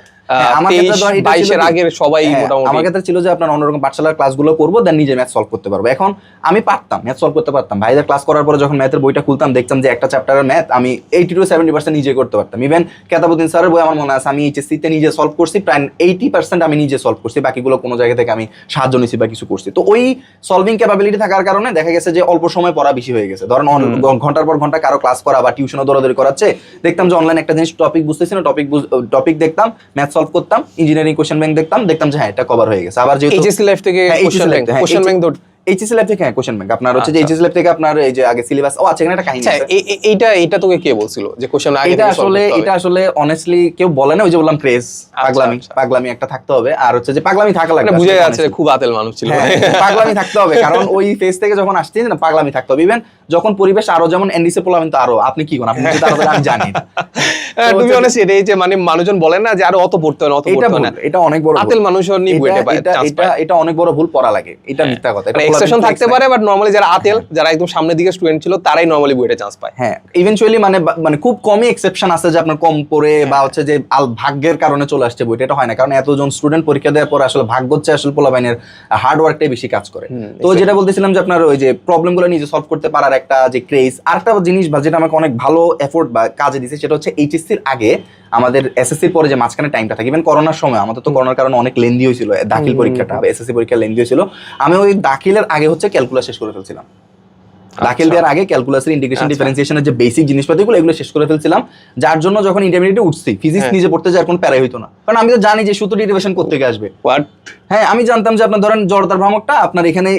আমার ক্ষেত্রে 22-এর আগের সবাই মোটামুটি আমার ক্ষেত্রে ছিল যে আপনার অন্যরকম পাঠশালার ক্লাসগুলো করবো, দেন নিজে ম্যাথ সলভ করতে পারবো। এখন আমি পারতাম ম্যাথ সলভ করতে পারতাম, ভাইদের ক্লাস করার পরে যখন ম্যাথের বইটা খুলতাম দেখতাম যে একটা চ্যাপ্টারের ম্যাথ আমি 80-70% নিজে করতে পারতাম। ইভেন কেতাবুদ্দিন স্যারের বই আমার মনে আছে আমি এইচএসসি তে নিজে সলভ করছি, প্রায় 80% আমি নিজে সলভ করছি, বাকিগুলো কোনো জায়গা থেকে আমি সাহায্য নিছি বা কিছু করছি। তো ওই সলভিং ক্যাপাবিলিটি থাকার কারণে দেখা গেছে যে অল্প সময় পড়া বেশি হয়ে গেছে। ধরেন ঘন্টার পর ঘন্টা কারো ক্লাস করা বা টিউশনও দৌড়াদৌড়ি করাচ্ছে, দেখতাম যে অনলাইন একটা জিনিস টপিক বুঝতেছি না, টপিক দেখতাম, ম্যাথ সলভ করতাম, ইঞ্জিনিয়ারিং কোশ্চেন ব্যাংক দেখতাম যে হ্যাঁ এটা কভার হয়ে গেছে। আবার যেহেতু এইচএসসি লাইফ থেকে কোশ্চেন ব্যাংক এইচএসসি ল্যাব থেকে কোশ্চেন ব্যাংক আপনার হচ্ছে যে এইচএসসি ল্যাব থেকে আপনার এই যে আগে সিলেবাস আছে এখানে একটা কাহিনী আছে। এইটা তোকে কে বলছিল যে কোশ্চেন আগে এটা আসলে অনেস্টলি কেউ বলে না, ওই যে বললাম ক্রেজ, পাগলামি একটা থাকতে হবে। আর হচ্ছে যে পাগলামি থাকা লাগবে, বুঝা যাচ্ছে খুব আতেল মানুষ ছিল, পাগলামি থাকতে হবে, কারণ ওই ফেজ থেকে যখন আসছে না পাগলামি থাকতে হবে। ইভেন যখন পরিবেশ আরো যেমন এনডিসি পোলাবেন তো আরো আপনি কি করেন, আপনি যে তাড়াতাড়ি আমি জানি টু বি অনেস্ট এটাই যে মানে মানুষজন বলেন না যে আরো অত পড়তে হয় না, অত পড়তে না, এটা অনেক বড় আতেল মানুষজন নি বুয়েটে পায় চান্স পায়, এটা অনেক বড় ভুল পড়া লাগে, এটা মিথ্যা কথা। এটা এক্সেপশন থাকতে পারে, বাট নরমালি যারা আতেল, যারা একদম সামনের দিকে স্টুডেন্ট ছিল তারাই নরমালি বুয়েটে চান্স পায়। হ্যাঁ ইভেনচুয়ালি মানে খুব কমই এক্সেপশন আছে যে আপনার কম পড়ে বা হচ্ছে যে ভাগ্যের কারণে চলে আসছে বুয়েটে, এটা হয় না। কারণ এতজন স্টুডেন্ট পরীক্ষা দেওয়ার পর আসলে ভাগ্য হচ্ছে আসলে পোলাপাইনের হার্ড ওয়ার্কটাই বেশি কাজ করে। তো যেটা বলতেছিলাম যে আপনার ওই যে প্রবলেমগুলো নিজে সলভ করতে পারার একটা যে ক্রেজ, আরেকটা জিনিস বা যেটা আমাকে অনেক ভালো এফোর্ট বা কাজে দিয়েছে সেটা হচ্ছে এইচএসসির আগে আমাদের এসএসসির পরে যে মাঝখানে টাইমটা থাকে, ইভেন করোনার সময় আমাদের তো করোনার কারণে অনেক লেন্দি হয়েছিল দাখিল পরীক্ষাটা, এসএসসি পরীক্ষা লেন্দি হয়েছিল। আমি ওই দাখিলের আগে হচ্ছে ক্যালকুলাস শেষ করে ফেলছিলাম, দাখিল দেওয়ার আগে ক্যালকুলাসের ইন্টিগ্রেশন ডিফারেন্সিয়েশনের যে বেসিক জিনিসপাতিগুলো এগুলো শেষ করে ফেলছিলাম, যার জন্য যখন ইন্টারমিডিয়েটে উঠছি ফিজিক্স নিজে পড়তে যাওয়ার কোনো প্যারাই হইতো না, কারণ আমি তো জানি যে সূত্র ডেরিভেশন করতে গিয়ে আসবে। হ্যাঁ আমি জানতাম যে আপনার ধরেন জড়তার ভ্রামকটা আপনার এখানে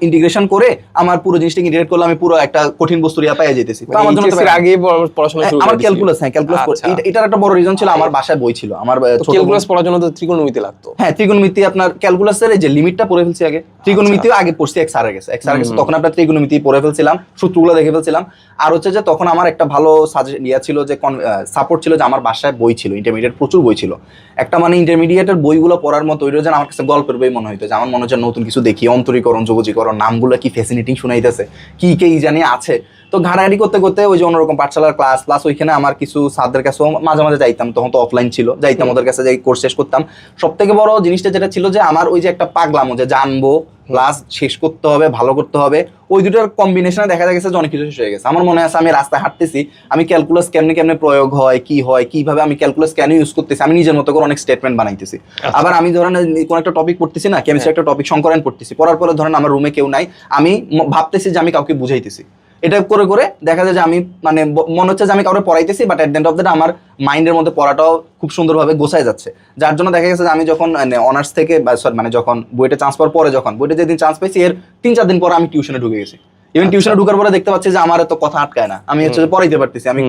ইন্টিগ্রেশন করে আমার পুরো জিনিসটাকে ইন্টিগ্রেট করলে আমি পুরো একটা কঠিন বস্তু ইয়া পেয়ে যেতেছি। তো আমার জন্য আগে পড়াশোনা শুরু আমার ক্যালকুলাস, হ্যাঁ ক্যালকুলাস এটার একটা বড় রিজন ছিল, আমার বাসায় বই ছিল, আমার ক্যালকুলাস পড়ার জন্য তো ত্রিকোণমিতি লাগতো। হ্যাঁ ত্রিকোণমিতি আপনার ক্যালকুলাসের যে লিমিটটা পড়ে ফেলছি আগে, ত্রিকোণমিতিও আগে পড়ছি এক্স আর গেছে, তখন আপনার ত্রিকোণমিতি পড়ে ফেলছিলাম, সূত্রগুলো দেখে ফেলছিলাম। আর হচ্ছে যে তখন আমার একটা ভালো ইয়া ছিল যে সাপোর্ট ছিল যে আমার বাসায় বই ছিল, ইন্টারমিডিয়েট প্রচুর বই ছিল। একটা মানে ইন্টারমিডিয়েটের বইগুলো পড়ার মতো ওইটা যেন আমার কাছে গল্পের বই মনে হইতো, যে আমার মনে হচ্ছে নতুন কিছু দেখি, অন্তরীকরণ যোগজীকরণ নামগুলো কি ফ্যাসিনেটিং শোনাইতেছে, কি কে জানি আছে। তো ঘাড়াঘাড়ি করতে করতে ওই যে অন্যরকম পাঠশালার ক্লাস প্লাস ওইখানে আমার কিছু স্যারদের কাছেও মাঝে মাঝে যাইতাম, তখন তো অফলাইন ছিল, যাইতাম ওদের কাছে যাই কোর্স শেষ করতাম। সব থেকে বড় জিনিসটা যেটা ছিল যে আমার ওই যে একটা পাগলামো যে জানবো ক্লাস শেষ করতে হবে, ভালো করতে হবে, ওই দুটোর কম্বিনেশনে দেখা গেছে যে অনেক কিছু শেষ হয়ে গেছে। আমার মনে আছে আমি রাস্তায় হাঁটতেছি, আমি ক্যালকুলাস কেমনে কেমনে প্রয়োগ হয়, কিভাবে আমি ক্যালকুলাস কেন ইউজ করতেছি, আমি নিজের মতো করে অনেক স্টেটমেন্ট বানাইতেছি। আবার আমি ধরেন কোন একটা টপিক পড়তেছি না, কেমিস্ট্রি একটা টপিক সংকরণ পড়তেছি, পড়ার পরে ধরেন আমার রুমে কেউ নাই, আমি ভাবতেছি যে আমি কাউকে বুঝাইতেছি। এটা করে করে দেখা যায় যে আমি মানে মনে হচ্ছে যে আমি কাউকে পড়াইতেছি, but at the end of the day আমার মাইন্ডের মধ্যে পড়াটাও খুব সুন্দরভাবে গোছায় যাচ্ছে। যার জন্য দেখা গেছে যে আমি যখন অনার্স থেকে মানে যখন বুয়েটে চান্স পাওয়ার পরে, যখন বুয়েটে যেদিন চান্স পাইছি এর 3-4 দিন পরে আমি টিউশনে ঢুকে গেছি। ইভেন টিউশনে ঢুকার পরে দেখতে পাচ্ছি যে আমার এত কথা আটকায় না, আমি হচ্ছে পড়াইতে পারতেছি, আমি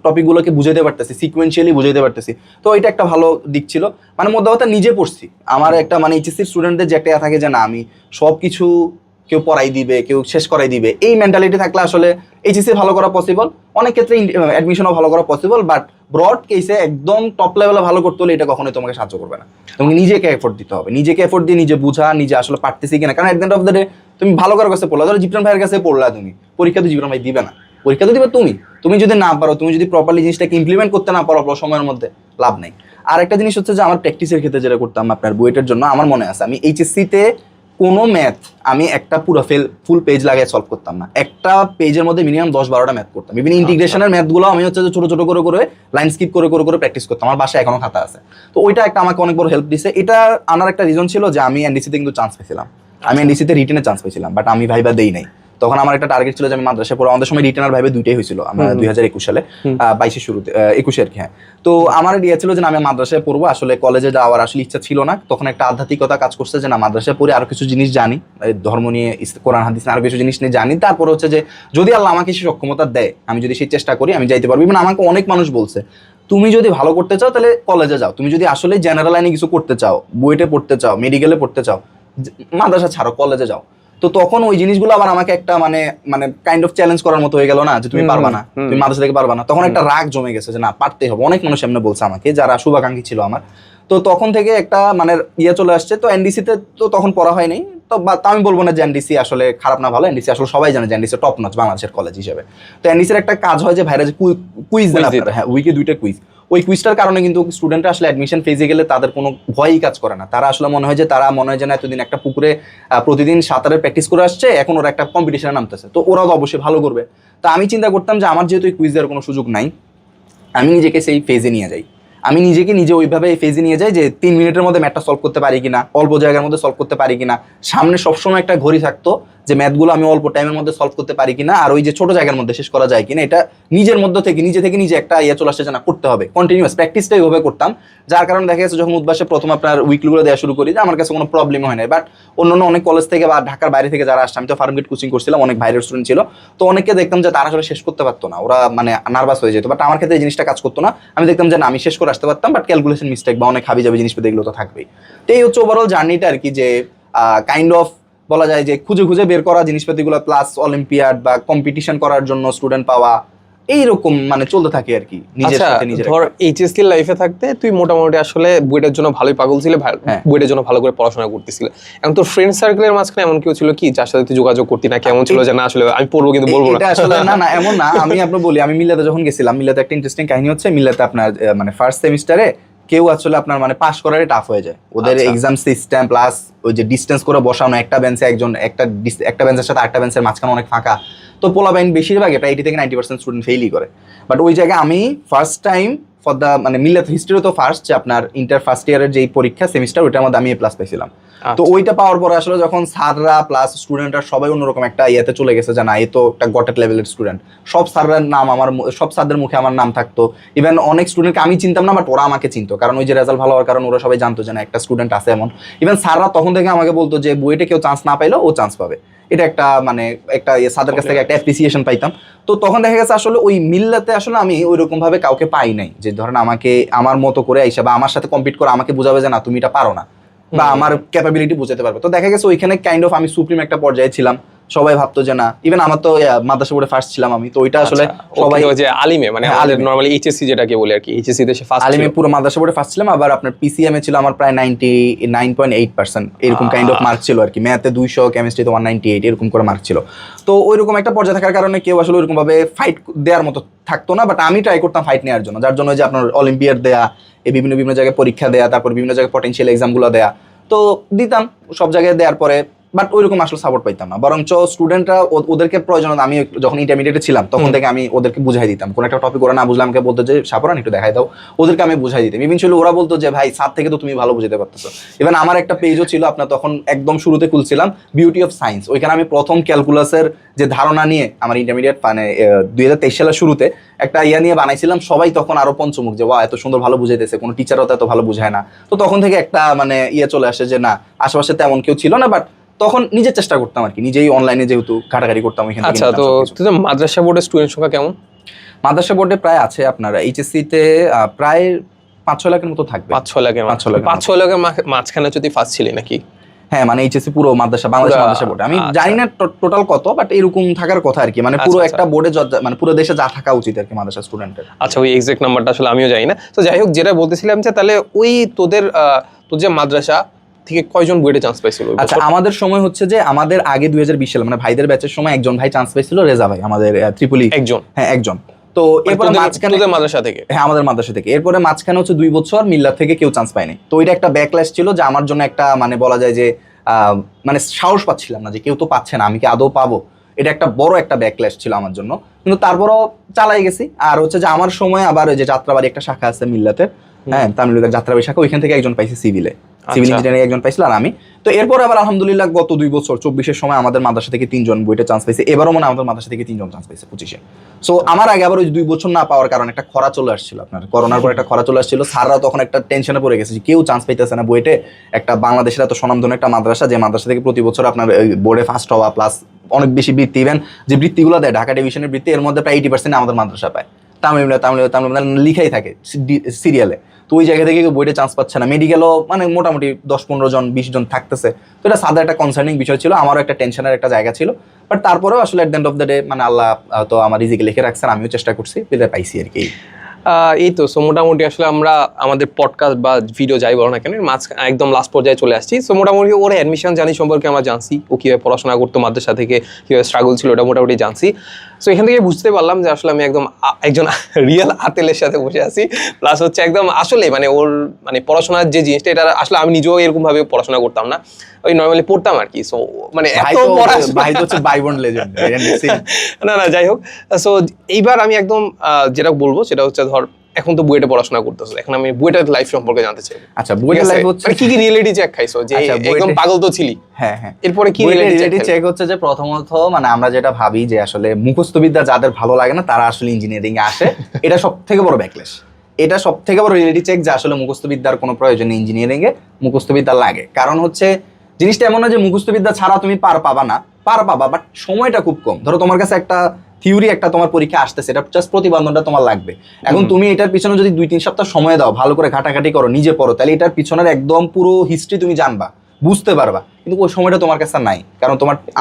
টপিকগুলোকে বুঝাইতে পারতেছি, সিকুয়েন্সিয়ালি বুঝাইতে পারতেছি। তো এটা একটা ভালো দিক ছিল, মানে মধ্যে কথা নিজে পড়ছি। আমার একটা মানে এইচএসসি স্টুডেন্টদের যে একটা থাকে যে না আমি সব কিছু কেউ পড়াই দিবে, কেউ শেষ করাই দিবে, এই মেন্টালিটি থাকলে আসলে এইচএসসি ভালো করা পসিবল, অনেক ক্ষেত্রে অ্যাডমিশনও ভালো করা পসিবল, বাট ব্রড কেসে একদম টপ লেভেলে ভালো করতে হলে এটা কখনোই তোমাকে সাহায্য করবে না। তোমাকে নিজেকে এফোর্ট দিতে হবে, নিজেকে এফোর্ট দিয়ে নিজে বুঝা, নিজে আসলে পারতেছি কিনা। কারণ এট the end of the day তুমি ভালো করার কাছে পড়লা, ধরো জিপ্রান ভাইয়ের কাছে পড়লা, তুমি পরীক্ষা তো জিপ্রান ভাই দিবে না, পরীক্ষা তো দিবে তুমি যদি না পারো, তুমি যদি প্রপারলি জিনিসটাকে ইমপ্লিমেন্ট করতে না পারো সময়ের মধ্যে, লাভ নেই। আর একটা জিনিস হচ্ছে যে আমার প্র্যাকটিসের ক্ষেত্রে যেটা করতাম আপনার বুয়েটের জন্য, আমার মনে আছে আমি এইচএসসিতে কোনো ম্যাথ আমি একটা পুরো ফুল পেজ লাগিয়ে সলভ করতাম না, একটা পেজের মধ্যে মিনিমাম 10-12টা ম্যাথ করতাম। ইভেন ইন্টিগ্রেশনের ম্যাথগুলো আমি হচ্ছে যে ছোট ছোট করে করে লাইন স্কিপ করে করে করে প্র্যাকটিস করতাম, আমার বাসায় এখনো খাতা আছে। তো ওইটা একটা আমাকে অনেক বড় হেল্প দিছে। এটা আনার একটা রিজন ছিল যে আমি এনডিসিতে কিন্তু চান্স পেয়েছিলাম, আমি এনডিসিতে রিটেনে চান্স পেয়েছিলাম, বাট আমি ভাইবা দেই নাই। তখন আমার একটা টার্গেট ছিল যে আমি মাদ্রাসায় পড়ে, আমাদের সময় রিটেন আর ভাইবে দুইটাই হয়েছিল, আমরা 2021 সালে 22 শুরুতে 21 আর কি। হ্যাঁ, তো আমার ইয়ে ছিল যে আমি মাদ্রাসায় পড়বো, আসলে কলেজে যাওয়ার আসলে ইচ্ছা ছিল না। তখন একটা আধ্যাত্মিকতা কাজ করছে যে না মাদ্রাসায় পড়ে আরো কিছু জিনিস জানি, ধর্ম নিয়ে, কোরআন হাদিস আরো কিছু জিনিস নিয়ে জানি, তারপর হচ্ছে যে যদি আল্লাহ আমাকে সেই সক্ষমতা দেয়, আমি যদি সেই চেষ্টা করি আমি যাইতে পারবো। মানে আমাকে অনেক মানুষ বলছে তুমি যদি ভালো করতে চাও তাহলে কলেজে যাও, তুমি যদি আসলে জেনারেল লাইনে কিছু করতে চাও, বুয়েটে পড়তে চাও, মেডিকেলে পড়তে চাও, মাদ্রাসা ছাড়ো, কলেজে যাও। তো তখন ওই জিনিসগুলো আবার আমাকে একটা মানে মানে কাইন্ড অফ চ্যালেঞ্জ করার মতো হয়ে গেল না, যে তুমি পারবা না, তুমি মাদ্রাসা থেকে পারবা না। তখন একটা রাগ জমে গেছে যে না, পারতেই হবে। অনেক মানুষ এমনি বলছে আমাকে, যারা শুভাকাঙ্ক্ষী ছিল আমার। তো তখন থেকে একটা মানে চলে আসছে। তো এনডিসিতে তো তখন পড়া হয়নি। তো আমি বলবো না যে এনডিসি আসলে খারাপ না ভালো, এনডিসি আসলে সবাই জানে যে এনডিসি টপ নচ বাংলাদেশের কলেজ হিসেবে। তো এনডিসির একটা কাজ হয় যে ভাইরা যে কুইজ দেন আপনারা, হ্যাঁ উইকে 2টা কুইজ। ওই কুইজটার কারণে কিন্তু স্টুডেন্টরা আসলে অ্যাডমিশন ফেজে গেলে তাদের কোনো ভয়ই কাজ করে না। তারা আসলে মনে হয় যে না এতদিন একটা পুকুরে প্রতিদিন সাঁতারের প্র্যাকটিস করে আসছে, এখন ওরা একটা কম্পিটিশনে নামতেছে, তো ওরাও তো অবশ্যই ভালো করবে। তো আমি চিন্তা করতাম যে আমার যেহেতু এই কুইজ দেওয়ার কোনো সুযোগ নাই, আমি নিজেকে সেই ফেজে নিয়ে যাই। আমি নিজে ওইভাবে ফেজে নিয়ে যাই যে 3 মিনিটের মধ্যে ম্যাথটা সলভ করতে পারি কিনা, অল্প জায়গার মধ্যে সলভ করতে পারি কিনা। সামনে সবসময় একটা ঘড়ি থাকতো যে ম্যাথগুলো আমি অল্প টাইমের মধ্যে সলভ করতে পারি কিনা, আর ওই যে ছোট জায়গার মধ্যে শেষ করা যায় কিনা। এটা নিজের মধ্যে থেকে নিজে একটা চলে আসছে যে না, করতে হবে। কন্টিনিউয়াস প্র্যাকটিসটা এইভাবে করতাম, যার কারণে দেখা গেছে যখন উদ্বাসে প্রথম আপনার উইকলিগুলো দেওয়া শুরু করি, যে আমার কাছে কোনো প্রবলেম হয় না। বাট অন্যান্য অনেক কলেজ থেকে বা ঢাকার বাইরে থেকে যারা আসছে, আমি তো ফার্মগেট কোচিং করছিলাম, অনেক বাইরের স্টুডেন্ট ছিল, তো অনেককে দেখতাম যে তারা আসলে শেষ করতে পারতো না, ওরা মানে নার্ভাস হয়ে যেত। বাট আমার ক্ষেত্রে এই জিনিসটা কাজ করতো না। আমি দেখতাম যে না, আমি শেষ করে আসতে পারতাম, বাট ক্যালকুলেশন মিস্টেক বা অনেক হাবি যাবে জিনিসপত্র এগুলো তো থাকবেই। তো এই হচ্ছে ওভারঅল জার্নিটা আর কি, যে কাইন্ড অফ বলা যায় যে খুঁজে বের করা জিনিসপাতিগুলো, প্লাস অলিম্পিয়াড বা কম্পিটিশন করার জন্য স্টুডেন্ট পাওয়া, এইরকম মানে চলতে থাকে আর কি নিজের সাথে নিজের। ধর এইচএসসি লাইফে থাকতে তুই মোটামুটি আসলে বুয়েটের জন্য ভালোই পাগল ছিলে, বুয়েটের জন্য ভালো করে পড়াশোনা করতেছিলে। এখন তোর ফ্রেন্ড সার্কেলের মাঝখানে এমন কেউ ছিল কি যার সাথে তুই যোগাযোগ করতি না? কেমন ছিল যে না আসলে আমি পড়বো কিন্তু বলবো না? এটা আসলে না এমন না। আমি আপনার বলি, আমি মিল্লাতে যখন গেছিলাম, মিল্লাতে একটা ইন্টারেস্টিং কাহিনী হচ্ছে। মিল্লাতে আপনার মানে ফার্স্ট সেমিস্টারে কেউ আসলে আপনার মানে পাস করারই টাফ হয়ে যায়। ওদের এক্সাম সিস্টেম প্লাস ওই যে ডিস্টেন্স করে বসানো, একটা বেঞ্চে একজন, একটা বেঞ্চের সাথে আরেকটা বেঞ্চের মাঝখানে অনেক ফাঁকা, তো পোলাপাইন বেশিরভাগ এটা 80 থেকে 90% স্টুডেন্ট ফেইলই করে। বাট ওই জায়গায় আমি ফার্স্ট টাইম ফর দ্য মানে মিল্লাত হিস্ট্রিও তো ফার্স্ট, যে আপনার ইন্টার ফার্স্ট ইয়ারের যেই পরীক্ষা সেমিস্টার, ওইটার মধ্যে আমি A+ পাইছিলাম। তো ওইটা পাওয়ার পরে আসলে যখন স্যাররা প্লাস স্টুডেন্টরা সবাই অন্যরকম একটা ইয়েতে চলে গেছে যে না, এ তো একটা গটেড লেভেলের স্টুডেন্ট। সব স্যারদের নাম সব স্যারদের মুখে আমার নাম থাকতো। ইভেন অনেক স্টুডেন্টকে আমি চিনতাম না, বাট ওরা আমাকে চিনতো, কারণ ওই যে রেজাল্ট ভালো হওয়ার কারণে ওরা সবাই জানতো যে না, একটা স্টুডেন্ট আছে এমন। ইভেন স্যাররা তখন থেকে আমাকে বলতো যে বুয়েটে কেউ চান্স না পাইলেও ও চান্স পাবে। এটা একটা মানে একটা স্যারদের কাছ থেকে একটা অ্যাপ্রিসিয়েশন পাইতাম। তো তখন দেখা গেছে আসলে ওই মিল্লাতে আসলে আমি ওই রকম ভাবে কাউকে পাই নাই যে ধরেন আমাকে আমার মতো করে আইসা বা আমার সাথে কম্পিট করে আমাকে বোঝাবে যে না, তুমি এটা পারো না, বা আমার ক্যাপাবিলিটি বুঝাতে পারবে। তো দেখা গেছে ওইখানে কাইন্ড অফ আমি সুপ্রিম একটা পর্যায়ে ছিলাম। সবাই ভাবতো যে না, ইভেন আমার তো মাদ্রাসা বোর্ডে ফার্স্ট ছিলাম আমি, তো ওইটা আসলে সবাই যে আলিমে মানে আমাদের নরমালি এইচএসসি যেটাকে বলে আর কি, এইচএসসি তে ফার্স্ট আলিমে পুরো মাদ্রাসা বোর্ডে ফার্স্ট ছিলাম। আবার আপনার পিসিএম এ ছিল আমার প্রায় 99.8% এরকম কাইন্ড অফ মার্ক ছিল আর কি। ম্যাথে 200, কেমিস্ট্রিতে 198 এরকম করে মার্ক ছিল। তো ওইরকম একটা পর্যায়ে থাকার কারণে কেউ আসলে ওইরকম ভাবে ফাইট দেওয়ার মতো থাকতো না। বাট আমি ট্রাই করতাম ফাইট নেওয়ার জন্য, যার জন্য যে আপনার অলিম্পিয়াড দেয়া, এই বিভিন্ন জায়গায় পরীক্ষা দেয়া, তারপর বিভিন্ন জায়গায় পটেনশিয়াল এক্সামগুলো দেয়া, তো দিতাম সব জায়গায় দেওয়ার পরে। বাট ওইরকম আসলে সাপোর্ট পাইতাম না, বরঞ্চ স্টুডেন্টরা ওদেরকে প্রয়োজন। আমি যখন ইন্টারমিডিয়েটে ছিলাম তখন থেকে আমি ওদেরকে বুঝাই দিতাম, কোনো একটা টপিক ওরা না বুঝলে আমাকে বলতো যে সাপোরান একটু দেখাই দাও, ওদেরকে আমি বুঝাই দিতাম। ইভেনচুয়ালি ওরা বলতো যে ভাই স্যার থেকে তো তুমি ভালো বুঝাতে পারতেছো। ইভেন আমার একটা পেজও ছিল আপনার, তখন একদম শুরুতে খুলছিলাম, বিউটি অফ সায়েন্স। ওইখানে আমি প্রথম ক্যালকুলাসের যে ধারণা নিয়ে আমার ইন্টারমিডিয়েট মানে 2023 সালের শুরুতে একটা নিয়ে বানাইছিলাম। সবাই তখন আরো পঞ্চমুখ যে এত সুন্দর ভালো বুঝাইতেছে, কোনো টিচারও তো এত ভালো বুঝায় না। তো তখন থেকে একটা মানে চলে আসে যে না, আশেপাশে তেমন কেউ ছিল না। বাট তখন নিজের চেষ্টা করতাম আর কি, নিজেই অনলাইনে যেহেতু ঘাটাঘাটি করতাম ওইখানে। আচ্ছা, তো মাদ্রাসা বোর্ডের স্টুডেন্ট সংখ্যা কেমন? মাদ্রাসা বোর্ডে প্রায় আছে আপনার এইচএসসি তে প্রায় 5-6 লাখের মতো থাকবে। 5-6 লাখের মাঝখানে যদি ফার্স্ট ছিলি নাকি? হ্যাঁ, মানে এইচএসসি পুরো মাদ্রাসা, বাংলাদেশ মাদ্রাসা বোর্ড আমি জানি না টোটাল কত, বাট এরকম থাকার কথা আর কি। মানে পুরো একটা বোর্ডে মানে পুরো দেশে যা থাকা উচিত আর কি মাদ্রাসা স্টুডেন্টের। আচ্ছা, ওই এক্সাক্ট নাম্বারটা আসলে আমিও জানি না। তো যাই হোক, যেটা বলতেছিলাম যে তাহলে ওই তোদের যে মাদ্রাসা থেকে কয়জন বুয়েটে চান্স পাইছিল? আচ্ছা, আমাদের সময় হচ্ছে যে আমাদের আগে 2020 সালে মানে ভাইদের ব্যাচের সময় একজন ভাই চান্স পাইছিল, রেজা ভাই, আমাদের ত্রিপলি একজন। হ্যাঁ, একজন। তো এরপরে মাঝখানে মাদ্রাসা থেকে, হ্যাঁ আমাদের মাদ্রাসা থেকে, এরপরে মাঝখানে হচ্ছে 2 বছর মিল্লাত থেকে কেউ চান্স পায়নি। তো ওইটা একটা ব্যাকল্যাশ ছিল, যে আমার জন্য একটা মানে বলা যায় যে মানে সাহস পাচ্ছিলাম না যে কেউ তো পাচ্ছে না, আমি কি আদৌ পাবো। এটা একটা বড় একটা ব্যাকল্যাশ ছিল আমার জন্য, কিন্তু তারপরও চালাই গেছি। আর হচ্ছে যে আমার সময় আবার ওই যে যাত্রাবাড়ি একটা শাখা আছে মিল্লাতের, হ্যাঁ তামিলনাড়ুর যাত্রাবাড়ি শাখা, ওইখান থেকে একজন পাইছে সিভিলে, সিভিল ইঞ্জিনিয়ারিং একজন পাইছিল আর আমি। তো এরপর আবার আলহামদুলিল্লাহ গত 2 বছর 24-এর সময় আমাদের মাদ্রাসা থেকে 3 জন বুয়েটে চান্স পাইছে। এবারও মনে আমাদের মাদ্রাসা থেকে 3 জন চান্স পাইছে 25-এ। সো আমার আগে আবার ওই 2 বছর না পাওয়ার কারণে একটা খরা চলে আসছিল, আপনার করোনার পর একটা খরা চলে আসছিল। স্যাররাও তখন একটা টেনশনে পড়ে গেছে যে কেউ চান্স পাইতেছে না বুয়েটে, একটা বাংলাদেশের এত স্বনামধন্য একটা মাদ্রাসা, যে মাদ্রাসা থেকে প্রতি বছর আপনার বোর্ডে ফার্স্ট হওয়া প্লাস অনেক বেশি বৃত্তি, ইভেন যে বৃত্তিগুলো দেয় ঢাকা ডিভিশনের বৃত্তি, এর মধ্যে প্রায় 80% আমাদের মাদ্রাসা পায়। তামিল লিখাই থাকে সিরিয়ালে। তো ওই জায়গা থেকে বইটা চান্স পাচ্ছে না, মেডিকেলও মানে মোটামুটি 10-15 জন 20 জন থাকতেছে। তো এটা সাদা একটা কনসার্নিং বিষয় ছিল, আমারও একটা টেনশনের একটা জায়গা ছিল। বাট তারপরেও আসলে এট the end of the day মানে আল্লাহ তো আমার রিজিকে লিখে রাখছেন, আমিও চেষ্টা করছি, পেলে পাইছি আর কি। এই তো মোটামুটি আসলে আমরা আমাদের পডকাস্ট বা ভিডিও যাই বলো না কেন একদম লাস্ট পর্যায়ে চলে আসছি। সো মোটামুটি ওর অ্যাডমিশন জানি সম্পর্কে আমরা জানছি, ও কীভাবে পড়াশোনা করতো, মাদ্রাসা থেকে কীভাবে স্ট্রাগল ছিল ওটা মোটামুটি জানছি। সো এখান থেকে বুঝতে পারলাম যে আসলে আমি একজন রিয়েল আতেলের সাথে বসে আছি। প্লাস হচ্ছে একদম আসলে মানে ওর মানে পড়াশোনার যে জিনিসটা, এটা আসলে আমি নিজেও এরকমভাবে পড়াশোনা করতাম না, ওই নর্মালি পড়তাম আর কি। সো মানে এত না যাই হোক। সো এইবার আমি একদম যেটা বলবো সেটা হচ্ছে, ধর এখন তো বুয়েটে পড়াশোনা করতেছো, এখন আমি বুয়েটের লাইফ সম্পর্কে জানতে চাই। আচ্ছা, বুয়েটের লাইফ হচ্ছে কি কি রিয়েলিটি চেক খাইছো যে একদম পাগল তো ছিলি? হ্যাঁ, এরপরে কি রিয়েলিটি চেক হচ্ছে যে প্রথমত মানে আমরা যেটা ভাবি যে আসলে মুখস্থ বিদ্যা যাদের ভালো লাগে না তারা আসলে ইঞ্জিনিয়ারিং এ আসে, এটা সবথেকে বড় ব্যাকলেশ। এটা সবথেকে বড় রিয়েলিটি চেক যে আসলে মুখস্থ বিদ্যার কোনো প্রয়োজন নেই, ইঞ্জিনিয়ারিং এ মুখস্থ বিদ্যা লাগে। কারণ হচ্ছে জিনিসটা এমন না যে মুখস্থ বিদ্যা ছাড়া তুমি পার পাবা, বাট সময়টা খুব কম। ধরো তোমার কাছে একটা থিওরি একটা তোমার পরীক্ষা আসতেছে, এটা জাস্ট প্রতিবন্ধনটা তোমার লাগবে। এখন তুমি এটার পিছনে যদি 2-3 সপ্তাহ সময় দাও, ভালো করে ঘাটাঘাটি করো, নিজে পড়ো, তাহলে এটার পিছনের একদম পুরো হিস্ট্রি তুমি জানবা, বুঝতে পারবা। কিন্তু ওই সময়টা তোমার কাছে নাই, কারণ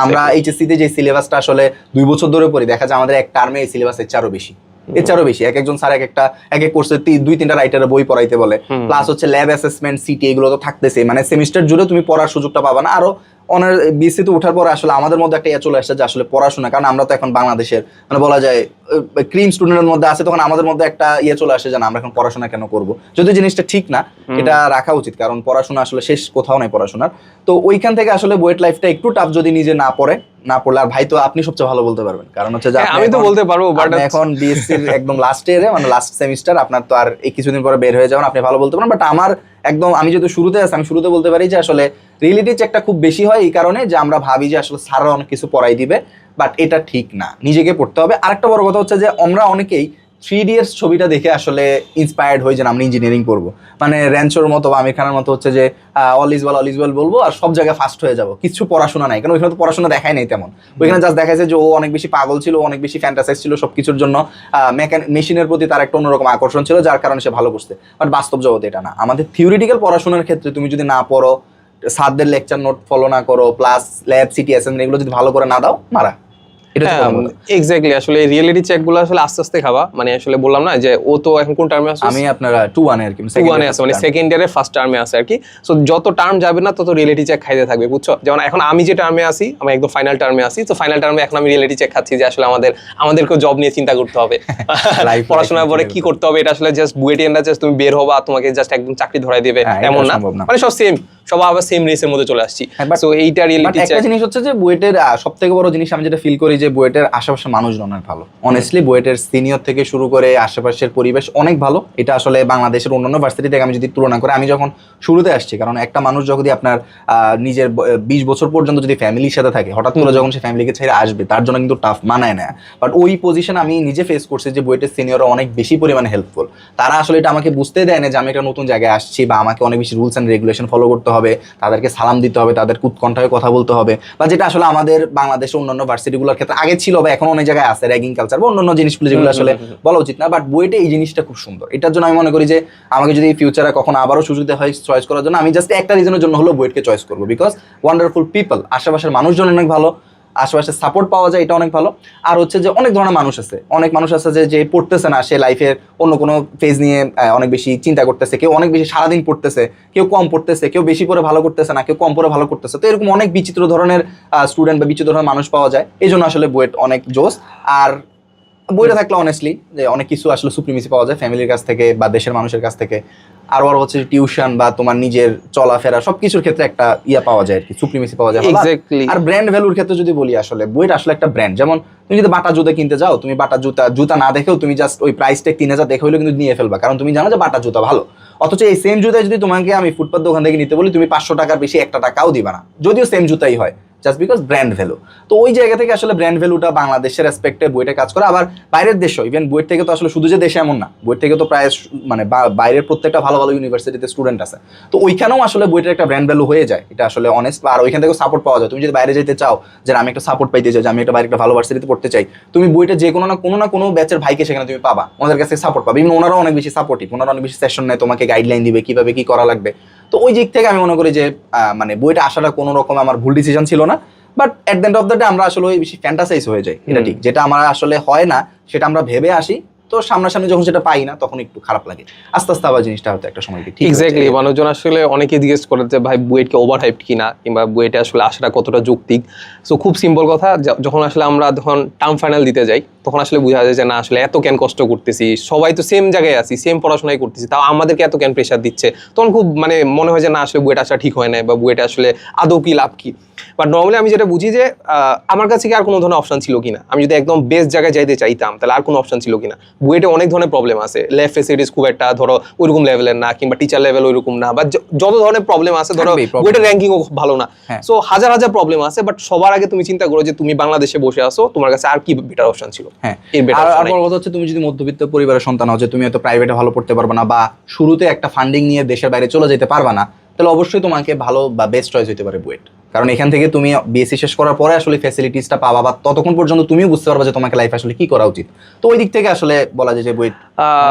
আমরা এইচএসসি তে যে সিলেবাসটা আসলে 2 বছর ধরে পড়ি, দেখা যায় আমাদের এক টার্মে এই সিলেবাস এর চেয়ে আরো বেশি। একজন স্যার এক কোর্সে 2-3টা রাইটারের বই পড়াইতে বলে, প্লাস হচ্ছে ল্যাব অ্যাসেসমেন্ট, সিটি, এগুলো তো থাকতেছে। মানে সেমিস্টার জুড়ে তুমি পড়ার সুযোগটা পাবা না। আরো অনার বিএসসি তে ওঠার পরে আসলে আমাদের মধ্যে একটা চলে আসছে যে আসলে পড়াশোনা, কারণ আমরা তো এখন বাংলাদেশের মানে বলা যায় ক্রিম স্টুডেন্টের মধ্যে আছে, তখন আমাদের মধ্যে একটা চলে আসে যে আমরা এখন পড়াশোনা কেন করব, যদি জিনিসটা ঠিক না, এটা রাখা উচিত, কারণ পড়াশোনা আসলে শেষ কোথাও নাই পড়াশোনার। তো ওইখান থেকে আসলে বুয়েট লাইফটা একটু টাফ যদি নিজে না পড়লে। আর ভাই তো আপনি সবচেয়ে ভালো বলতে পারবেন, কারণ হচ্ছে যে আমি তো বলতে পারবো, বাট এখন বিএসসি একদম লাস্ট ইয়ারে মানে লাস্ট সেমিস্টার, আপনার তো আর এই কিছুদিন পরে বের হয়ে যাবেন, আপনি ভালো বলতে পারেন। বাট আমার একদম আমি যেহেতু শুরুতে আছি, আমি শুরুতে বলতে পারি যে আসলে রিয়েলিটি চেকটা খুব বেশি হয় এই কারণে যে আমরা ভাবি যে আসলে স্যাররা অনেক কিছু পড়াই দিবে, বাট এটা ঠিক না, নিজেকে পড়তে হবে। আরেকটা বড় কথা হচ্ছে যে আমরা অনেকেই 3 Idiots ছবিটা দেখে আসলে ইন্সপায়ার্ড হই যে আমরা ইঞ্জিনিয়ারিং করবো, মানে র্যাঞ্চোর মতো বা আমির খানের মতো হচ্ছে যে অল ইজ ওয়েল বলবো আর সব জায়গায় ফার্স্ট হয়ে যাবো, কিছু পড়াশোনা নাই। কারণ ওইখানে তো পড়াশোনা দেখাই নাই তেমন, ওইখানে জাস্ট দেখাইছে যে ও অনেক বেশি পাগল ছিল, অনেক বেশি ফ্যান্টাসাইজ ছিল সবকিছুর জন্য, মেশিনের প্রতি তার একটা অন্যরকম আকর্ষণ ছিল, যার কারণে সে ভালো করছে। বাট বাস্তব জগতে এটা না। আমাদের থিওরিটিক্যাল পড়াশোনার ক্ষেত্রে তুমি যদি না পড়ো, স্যারদের লেকচার নোট ফলো না করো, প্লাস ল্যাব, সিটি, অ্যাসেম্বলি এগুলো যদি ভালো করে না দাও, মারা। এক্স্যাক্টলি, আসলে রিয়েলিটি চেক গুলো আসলে আস্তে আস্তে খাওয়া, মানে আসলে বললাম না যে ও তো এখন কোন টার্মে আছে, আমি আপনারা 2-1 আর কি, 2-1 আছে, মানে সেকেন্ড ইয়ারে ফার্স্ট টার্মে আছে আর কি। সো যত টার্ম যাবে না তত রিয়েলিটি চেক খাইতে থাকবে, বুঝছো? যেমন এখন আমি যে টার্মে আছি, আমি একদম ফাইনাল টার্মে আছি, তো ফাইনাল টার্মে এখন আমি রিয়েলিটি চেক খাচ্ছি যে আসলে আমাদেরকে জব নিয়ে চিন্তা করতে হবে, পড়াশোনার পরে কি করতে হবে। এটা আসলে জাস্ট বুয়েটিয়ানরা জাস্ট তুমি বের হবা, তোমাকে জাস্ট একদম চাকরি ধরাই দেবে এমন না, মানে সব সেম, সবাই আবার সেম রেসের মধ্যে চলে আসছি। সো এইটা রিয়েলিটি চেক। একটা জিনিস হচ্ছে যে বুয়েটের সবথেকে বড় জিনিস আমি যেটা ফিল করি যে বুয়েটের আশেপাশের মানুষজন অনেক ভালো। অনেস্টলি বুয়েটের সিনিয়র থেকে শুরু করে আশেপাশের পরিবেশ অনেক ভালো। এটা আসলে বাংলাদেশের অন্যান্য ভার্সিটি থেকে আমি যদি তুলনা করি, আমি যখন শুরুতে আসছি, কারণ একটা মানুষ যদি আপনার নিজের 20 বছর পর্যন্ত যদি ফ্যামিলির সাথে থাকে, হঠাৎ করে যখন সে ফ্যামিলিকে ছেড়ে আসবে, তার জন্য কিন্তু টাফ, মানায় না। বাট ওই পজিশন আমি নিজে ফেস করছি যে বুয়েটের সিনিয়ররা অনেক বেশি পরিমাণে হেল্পফুল। তারা আসলে এটা আমাকে বুঝতে দেয় না যে আমি একটা নতুন জায়গায় আসছি বা আমাকে অনেক বেশি রুলস অ্যান্ড রেগুলেশন ফলো করতে হবে, তাদেরকে সালাম দিতে হবে, তাদের উৎকণ্ঠায় কথা বলতে হবে, বা যেটা আসলে আমাদের বাংলাদেশের অন্যান্য ভার্সিটিগুলোর ক্ষেত্রে আগে ছিল বা এখন অনেক জায়গায় আছে, র্যাগিং কালচার বা অন্যান্য জিনিসগুলো যেগুলো আসলে বলা উচিত না। বাট বুয়েটে এই জিনিসটা খুব সুন্দর। এটার জন্য আমি মনে করি যে আমাকে যদি ফিউচারে কখনো আবারও সুযোগ দেওয়া হয় চয়েস করার জন্য, আমি জাস্ট একটা রিজনের জন্য হলো বুয়েটকে চয়েস করবো, বিকজ ওয়ান্ডারফুল পিপল, আশেপাশের মানুষজন অনেক ভালো, আশেপাশে সাপোর্ট পাওয়া যায়, এটা অনেক ভালো। আর হচ্ছে যে অনেক ধরনের মানুষ আছে, যে পড়তেছে না, সে লাইফের অন্য কোনো ফেজ নিয়ে অনেক বেশি চিন্তা করতেছে, কেউ অনেক বেশি সারাদিন পড়তেছে, কেউ কম পড়তেছে, কেউ বেশি পড়ে ভালো করতেছে না, কেউ কম পড়ে ভালো করতেছে। তো এরকম অনেক বিচিত্র ধরনের স্টুডেন্ট বা বিচিত্র ধরনের মানুষ পাওয়া যায়, এই জন্য আসলে বুয়েট অনেক জোস। আর বইটা থাকলে অনেস্টলি যে অনেক কিছু আসলে সুপ্রিমেসি পাওয়া যায় ফ্যামিলির কাছ থেকে বা দেশের মানুষের কাছ থেকে। আর ওর হচ্ছে টিউশন বা তোমার নিজের চলাফেরা সবকিছুর ক্ষেত্রে একটা পাওয়া যায় আর কি, সুপ্রিমেসি পাওয়া যায়। আর ব্র্যান্ড ভ্যালুর ক্ষেত্রে যদি বলি, আসলে বুয়েট আসলে একটা ব্র্যান্ড। যেমন তুমি যদি বাটা জুতা কিনতে যাও, তুমি বাটা জুতা না দেখেও তুমি জাস্ট ওই প্রাইস ট্যাগ 3000 দেখে হলেও কিন্তু নিয়ে ফেলবা, কারণ তুমি জানো যে বাটা জুতা ভালো। অথচ এই সেম জুতায় যদি তোমাকে আমি ফুটপাত দোকান থেকে নিতে বলি, তুমি 500 টাকার বেশি একটা টাকাও দিবা না, যদিও সেম জুতাই হয়, জাস্ট বিকজ ব্র্যান্ড ভ্যালু। তো ওই জায়গা থেকে আসলে ব্র্যান্ড ভ্যালুটা বাংলাদেশের রেসপেক্টে বুয়েটে কাজ করে। আবার বাইরের দেশও, ইভেন বুয়েট থেকে তো আসলে শুধু যে দেশে এমন না, বুয়েট থেকে তো প্রায় মানে বাইরের প্রত্যেকটা ভালো ভালো ইউনিভার্সিটিতে স্টুডেন্ট আছে। তো ওইখানেও আসলে বুয়েটের একটা ব্র্যান্ড ভ্যালু হয়ে যায়, এটা আসলে অনেস্ট। আর ওইখান থেকেও সাপোর্ট পাওয়া যায়। তুমি যদি বাইরে যেতে চাও যে আমি একটা সাপোর্ট পাইতে চাই, যে আমি একটা বাইরে একটা ভালো ভার্সিটিতে পড়তে চাই, তুমি বুয়েটে যে কোনো না কোনো ব্যাচের ভাইকে সেখানে তুমি পাবা, ওনাদের কাছে সাপোর্ট পাবে। ইভেন ওনারাও অনেক বেশি সাপোর্টিভ, ওনারা অনেক বেশি সেশন নেয়, তোমাকে গাইডলাইন দিবে কিভাবে কি করা লাগবে। তো ওই দিক থেকে আমি মনে করি যে মানে বুয়েটে আসাটা কোনো রকম আমার ভুল ডিসিশন ছিল না। But at the end of the day আমরা আসলে বেশি ফ্যান্টাসাইজ হয়ে যাই, এটা ঠিক। যেটা আমার আসলে হয় না সেটা আমরা ভেবে আসি, তো সামনাসামনি যখন সেটা পাই না তখন একটু খারাপ লাগে। আস্তে আস্তে আবার জিনিসটা হয়তো একটা সময় ঠিক। এক্স্যাক্টলি, মানুষজন আসলে অনেকে জিজ্ঞেস করে যে ভাই বুয়েটকে ওভার হাইপড কিনা, কিংবা বুয়েটে আসলে আসাটা কতটা যৌক্তিক। সো খুব সিম্পল কথা, যখন আসলে আমরা যখন টার্ম ফাইনাল দিতে যাই তখন আসলে বোঝা যায় যে না আসলে এত কেন কষ্ট করতেছি, সবাই তো সেম জায়গায় আছি, সেম পড়াশোনাই করতেছি, তাও আমাদেরকে এত কেন প্রেশার দিচ্ছে। তখন খুব মানে মনে হয় যে না আসলে বুয়েট আসা ঠিক হয় না, বা বুয়েটে আসলে আদৌ কি লাভ কি। বাট নর্মালি আমি যেটা বুঝি যে আমার কাছে কি আর কোনো ধরনের অপশন ছিল কিনা, আমি যদি একদম বেস্ট জায়গায় যাইতে চাইতাম তাহলে আর কোনো অপশন ছিল কিনা। বুয়েটে অনেক ধরনের প্রবলেম আছে, ল্যাব ফেসিলিটিস খুব একটা ধরো ওইরকম লেভেলের না, কিংবা টিচার লেভেল ওইরকম না, বা যত ধরনের প্রবলেম আছে, ধরো বুয়েটের র্যাঙ্কিংও ভালো না। সো হাজার হাজার প্রবলেম আছে, বাট সবার আগে তুমি চিন্তা করো যে তুমি বাংলাদেশে বসে আসো, তোমার কাছে আর কি বেটার অপশন ছিল। হ্যাঁ, আর বড় কথা হচ্ছে তুমি যদি মধ্যবিত্ত পরিবারের সন্তান হও, যে তুমি হয়তো প্রাইভেটে ভালো পড়তে পারবে না, বা শুরুতে একটা ফান্ডিং নিয়ে দেশের বাইরে চলে যেতে পারবে না, তাহলে অবশ্যই তোমাকে ভালো বা বেস্ট চয়েস হতে পারে বুয়েট। কারণ এখান থেকে তুমি বিএসসি শেষ করার পরে আসলে ফ্যাসিলিটিসটা পাবা, বা ততক্ষণ পর্যন্ত তুমিও বুঝতে পারবে যে তোমাকে লাইফ আসলে কি করা উচিত। তো ওই দিক থেকে আসলে বলা যায় যে BUET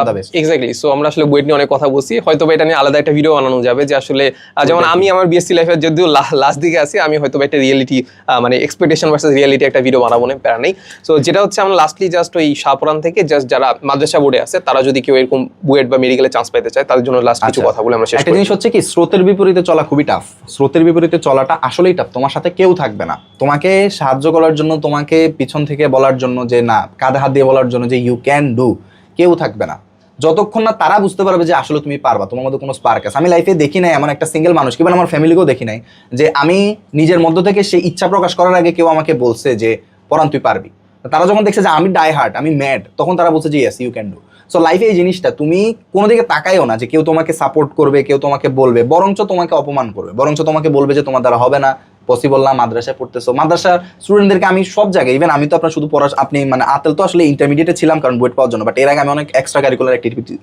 the best. Exactly. So আমরা আসলে বুয়েট নিয়ে অনেক কথা বলছি, হয়তো এটা নিয়ে আলাদা একটা ভিডিও বানানো যাবে, যে আসলে যেমন আমি আমার বিএসসি লাইফের যদিও লাস্ট দিকে আছি, আমি হয়তো একটা রিয়েলিটি মানে এক্সপেকটেশন ভার্সেস রিয়েলিটি একটা ভিডিও বানাবো না, প্যারা নেই। সো যেটা হচ্ছে আমরা লাস্টলি জাস্ট ওই শাহপুরান থেকে জাস্ট যারা মাদ্রাসা বোর্ডে আছে, তারা যদি কেউ এরকম বুয়েট বা মেডিকেলে চান্স পেতে চায়, তাদের জন্য লাস্ট কিছু কথা বলে আমরা শেষ করি। একটা জিনিস হচ্ছে কি, স্রোতের বিপরীতে চলা খুবই টাফ। স্রোতের বিপরীতে চলাটা আসলেই টাফ। তোমার সাথে কেউ থাকবে না তোমাকে সাহায্য করার জন্য, তোমাকে পিছন থেকে বলার জন্য যে না, কাঁধে হাত দিয়ে বলার জন্য যে ইউ ক্যান ডু, কেউ থাকবে না যতক্ষণ না তারা বুঝতে পারবে যে আসলে তুমি পারবা, তোমার মধ্যে কোনো স্পার্ক আছে। আমি লাইফে দেখি নাই এমন একটা সিঙ্গেল মানুষ, কিংবা আমার ফ্যামিলিকেও দেখি নাই, যে আমি নিজের মধ্য থেকে সেই ইচ্ছা প্রকাশ করার আগে কেউ আমাকে বলছে যে পরান তুই পারবি। তারা যখন দেখছে যে আমি ডাই হার্ট, আমি ম্যাড, তখন তারা বলছে যে yes you can do. So লাইফে এই জিনিসটা তুমি কোনো দিকে তাকাইও না যে কেউ তোমাকে সাপোর্ট করবে, কেউ তোমাকে বলবে, বরঞ্চ তোমাকে অপমান করবে, বরঞ্চ তোমাকে বলবে যে তোমার দ্বারা হবে না, পসিবল না, মাদ্রাসায় পড়তেছো। মাদ্রাসার স্টুডেন্টদেরকে আমি সব জায়গায়, ইভেন আমি তো আপনার শুধু আপনি মানে আতেল তো আসলে ইন্টারমিডিয়েটে ছিলাম কারণ বুয়েট পাওয়ার জন্য, বাট এর আগে আমি অনেক এক্সট্রা কারিকুলার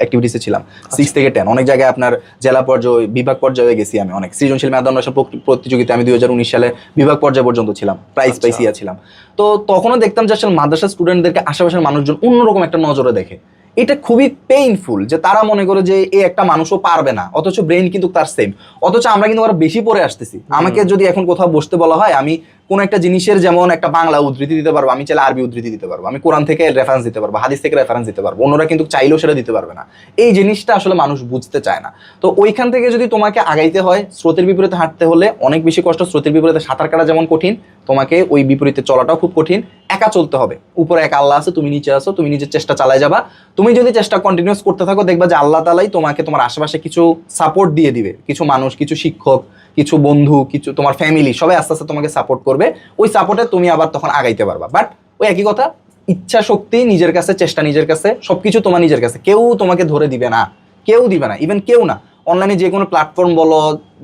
অ্যাক্টিভিটিসে ছিলাম 6 থেকে 10, অনেক জায়গায় আপনার জেলা পর্যায়ে, বিভাগ পর্যায়ে গেছি। আমি অনেক সৃজনশীল মেধা অন্বেষণ প্রতিযোগিতা আমি 2019 সালে বিভাগ পর্যায়ে পর্যন্ত ছিলাম, প্রাইজ পাইছিয়া ছিলাম। তো তখনও দেখতাম যে আসলে মাদ্রাসার স্টুডেন্টদেরকে আশেপাশের মানুষজন অন্যরকম একটা নজরে দেখে। এটা খুবই পেইনফুল যে তারা মনে করে যে এ একটা মানুষও পারবে না, অথচ ব্রেইন কিন্তু তার সেম, অথচ আমরা কিন্তু আরো বেশি পড়ে আসতেছি। আমাকে যদি এখন কোথাও বসতে বলা হয়, আমি কোন একটা জিনিসের যেমন একটা বাংলা উদ্ধৃতি দিতে পারবো, আমি চাইলে আরবি উদ্ধৃতি দিতে পারবো, আমি কোরআন থেকে রেফারেন্স দিতে পারবো, হাদিস থেকে রেফারেন্স দিতে পারবো, অন্যরা কিন্তু চাইলেও সেটা দিতে পারবে না। এই জিনিসটা আসলে মানুষ বুঝতে চায় না। তো ওইখান থেকে যদি তোমাকে আগাইতে হয়, স্রোতের বিপরীতে হাঁটতে হলে অনেক বেশি কষ্ট। স্রোতের বিপরীতে সাঁতার কাটা যেমন কঠিন, তোমাকে ওই বিপরীতে চলাটাও খুব কঠিন। একা চলতে হবে, উপরে এক আল্লাহ আছে, তুমি নিচে আছো, তুমি নিজের চেষ্টা চালায় যাবা। তুমি যদি চেষ্টা কন্টিনিউস করতে থাকো, দেখবা যে আল্লাহ তাআলাই তোমাকে তোমার আশেপাশে কিছু সাপোর্ট দিয়ে দিবে, কিছু মানুষ, কিছু শিক্ষক, কিছু বন্ধু, কিছু তোমার ফ্যামিলি, সবাই আস্তে আস্তে তোমাকে সাপোর্ট করবে। ওই সাপোর্টে তুমি আবার তখন আগাইতে পারবা। বাট ওই একই কথা, ইচ্ছা শক্তি নিজের কাছে, চেষ্টা নিজের কাছে, সবকিছু তোমার নিজের কাছে, কেউ তোমাকে ধরে দিবে না, কেউ দিবে না, ইভেন কেউ না। অনলাইনে যে কোনো প্ল্যাটফর্ম বলো,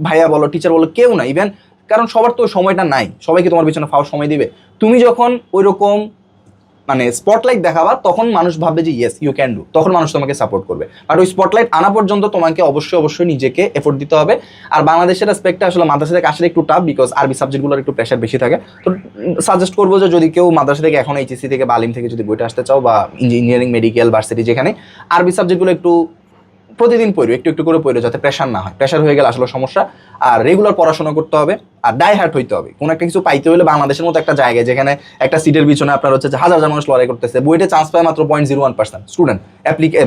ভাইয়া বলো, টিচার বলো, কেউ না, ইভেন কারণ সবার তো সময়টা নাই, সবাইকে তোমার পিছনে ফাও সময় দিবে। তুমি যখন ওই রকম মানে স্পটলাইট দেখাবা, তখন মানুষ ভাববে যে ইয়েস ইউ ক্যান ডু, তখন মানুষ তোমাকে সাপোর্ট করবে। আর ওই স্পটলাইট আনা পর্যন্ত তোমাকে অবশ্যই নিজেকে এফোর্ট দিতে হবে। আর বাংলাদেশের রেসপেক্টে আসলে মাদ্রাসা থেকে আসলে একটু টাফ, বিকজ আরবি সাবজেক্টগুলোর একটু প্রেশার বেশি থাকে। তো সাজেস্ট করবো যে যদি কেউ মাদ্রাসা থেকে এখন এইচএসসি থেকে বা আলিম থেকে যদি বইটা আসতে চাও, বা ইঞ্জিনিয়ারিং, মেডিকেল, ভার্সিটি, যেখানে আরবি সাবজেক্টগুলো একটু প্রতিদিন পড়ো, একটু একটু করে পড়ো, যাতে প্রেশার না হয়। প্রেশার হয়ে গেলে আসলে সমস্যা। আর রেগুলার পড়াশোনা করতে হবে, আর ডাই হার্ট হইতে হবে। কোনো একটা কিছু পাইতে হলে বাংলাদেশের মতো একটা জায়গায়, যেখানে একটা সিটের পিছনে আপনার হচ্ছে হাজার হাজার মানুষ লড়াই করতেছে, বুয়েটে চান্স পায় মাত্র 0.01% স্টুডেন্ট,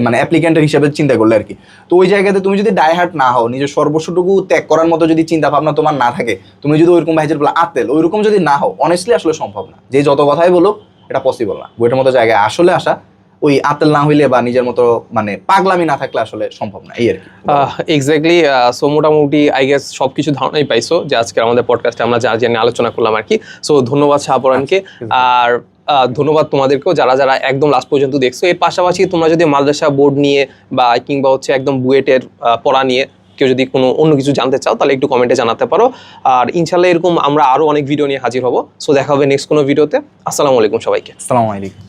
মানে অ্যাপ্লিকেন্টের হিসেবে চিন্তা করলে আর কি। তো ওই জায়গাতে তুমি যদি ডাই হার্ট না হও, নিজের সর্বস্বটুকু ত্যাগ করার মতো যদি চিন্তা ভাবনা তোমার না থাকে, তুমি যদি ওইরকম ভাইজের বলে আতেল ওইরকম যদি না হও, অনেস্টলি আসলে সম্ভব না। যে যত কথাই বলো, এটা পসিবল না। বুয়েটের মতো জায়গায় আসলে আসা, ওই আতেল না হইলে বা নিজের মতো মানে পাগলামি না থাকলে আসলে সম্ভব না, এই আর কি। এক্স্যাক্টলি। সো মোটামুটি আই গেস সবকিছু ধারণাই পাইছো যে আজকে আমাদের পডকাস্টে আমরা যা নিয়ে আলোচনা করলাম আর কি। সো ধন্যবাদ শাহপুরানকে, আর ধন্যবাদ তোমাদেরকেও যারা যারা একদম লাস্ট পর্যন্ত দেখছো। এর পাশাপাশি তোমরা যদি মাদ্রাসা বোর্ড নিয়ে বা কিংবা হচ্ছে একদম বুয়েটের পড়া নিয়ে কেউ যদি কোনো অন্য কিছু জানতে চাও তাহলে একটু কমেন্টে জানাতে পারো। আর ইনশাল্লাহ এরকম আমরা আরও অনেক ভিডিও নিয়ে হাজির হব। সো দেখা হবে নেক্সট কোনো ভিডিওতে। আসসালামু আলাইকুম সবাইকে। আসসালামু আলাইকুম।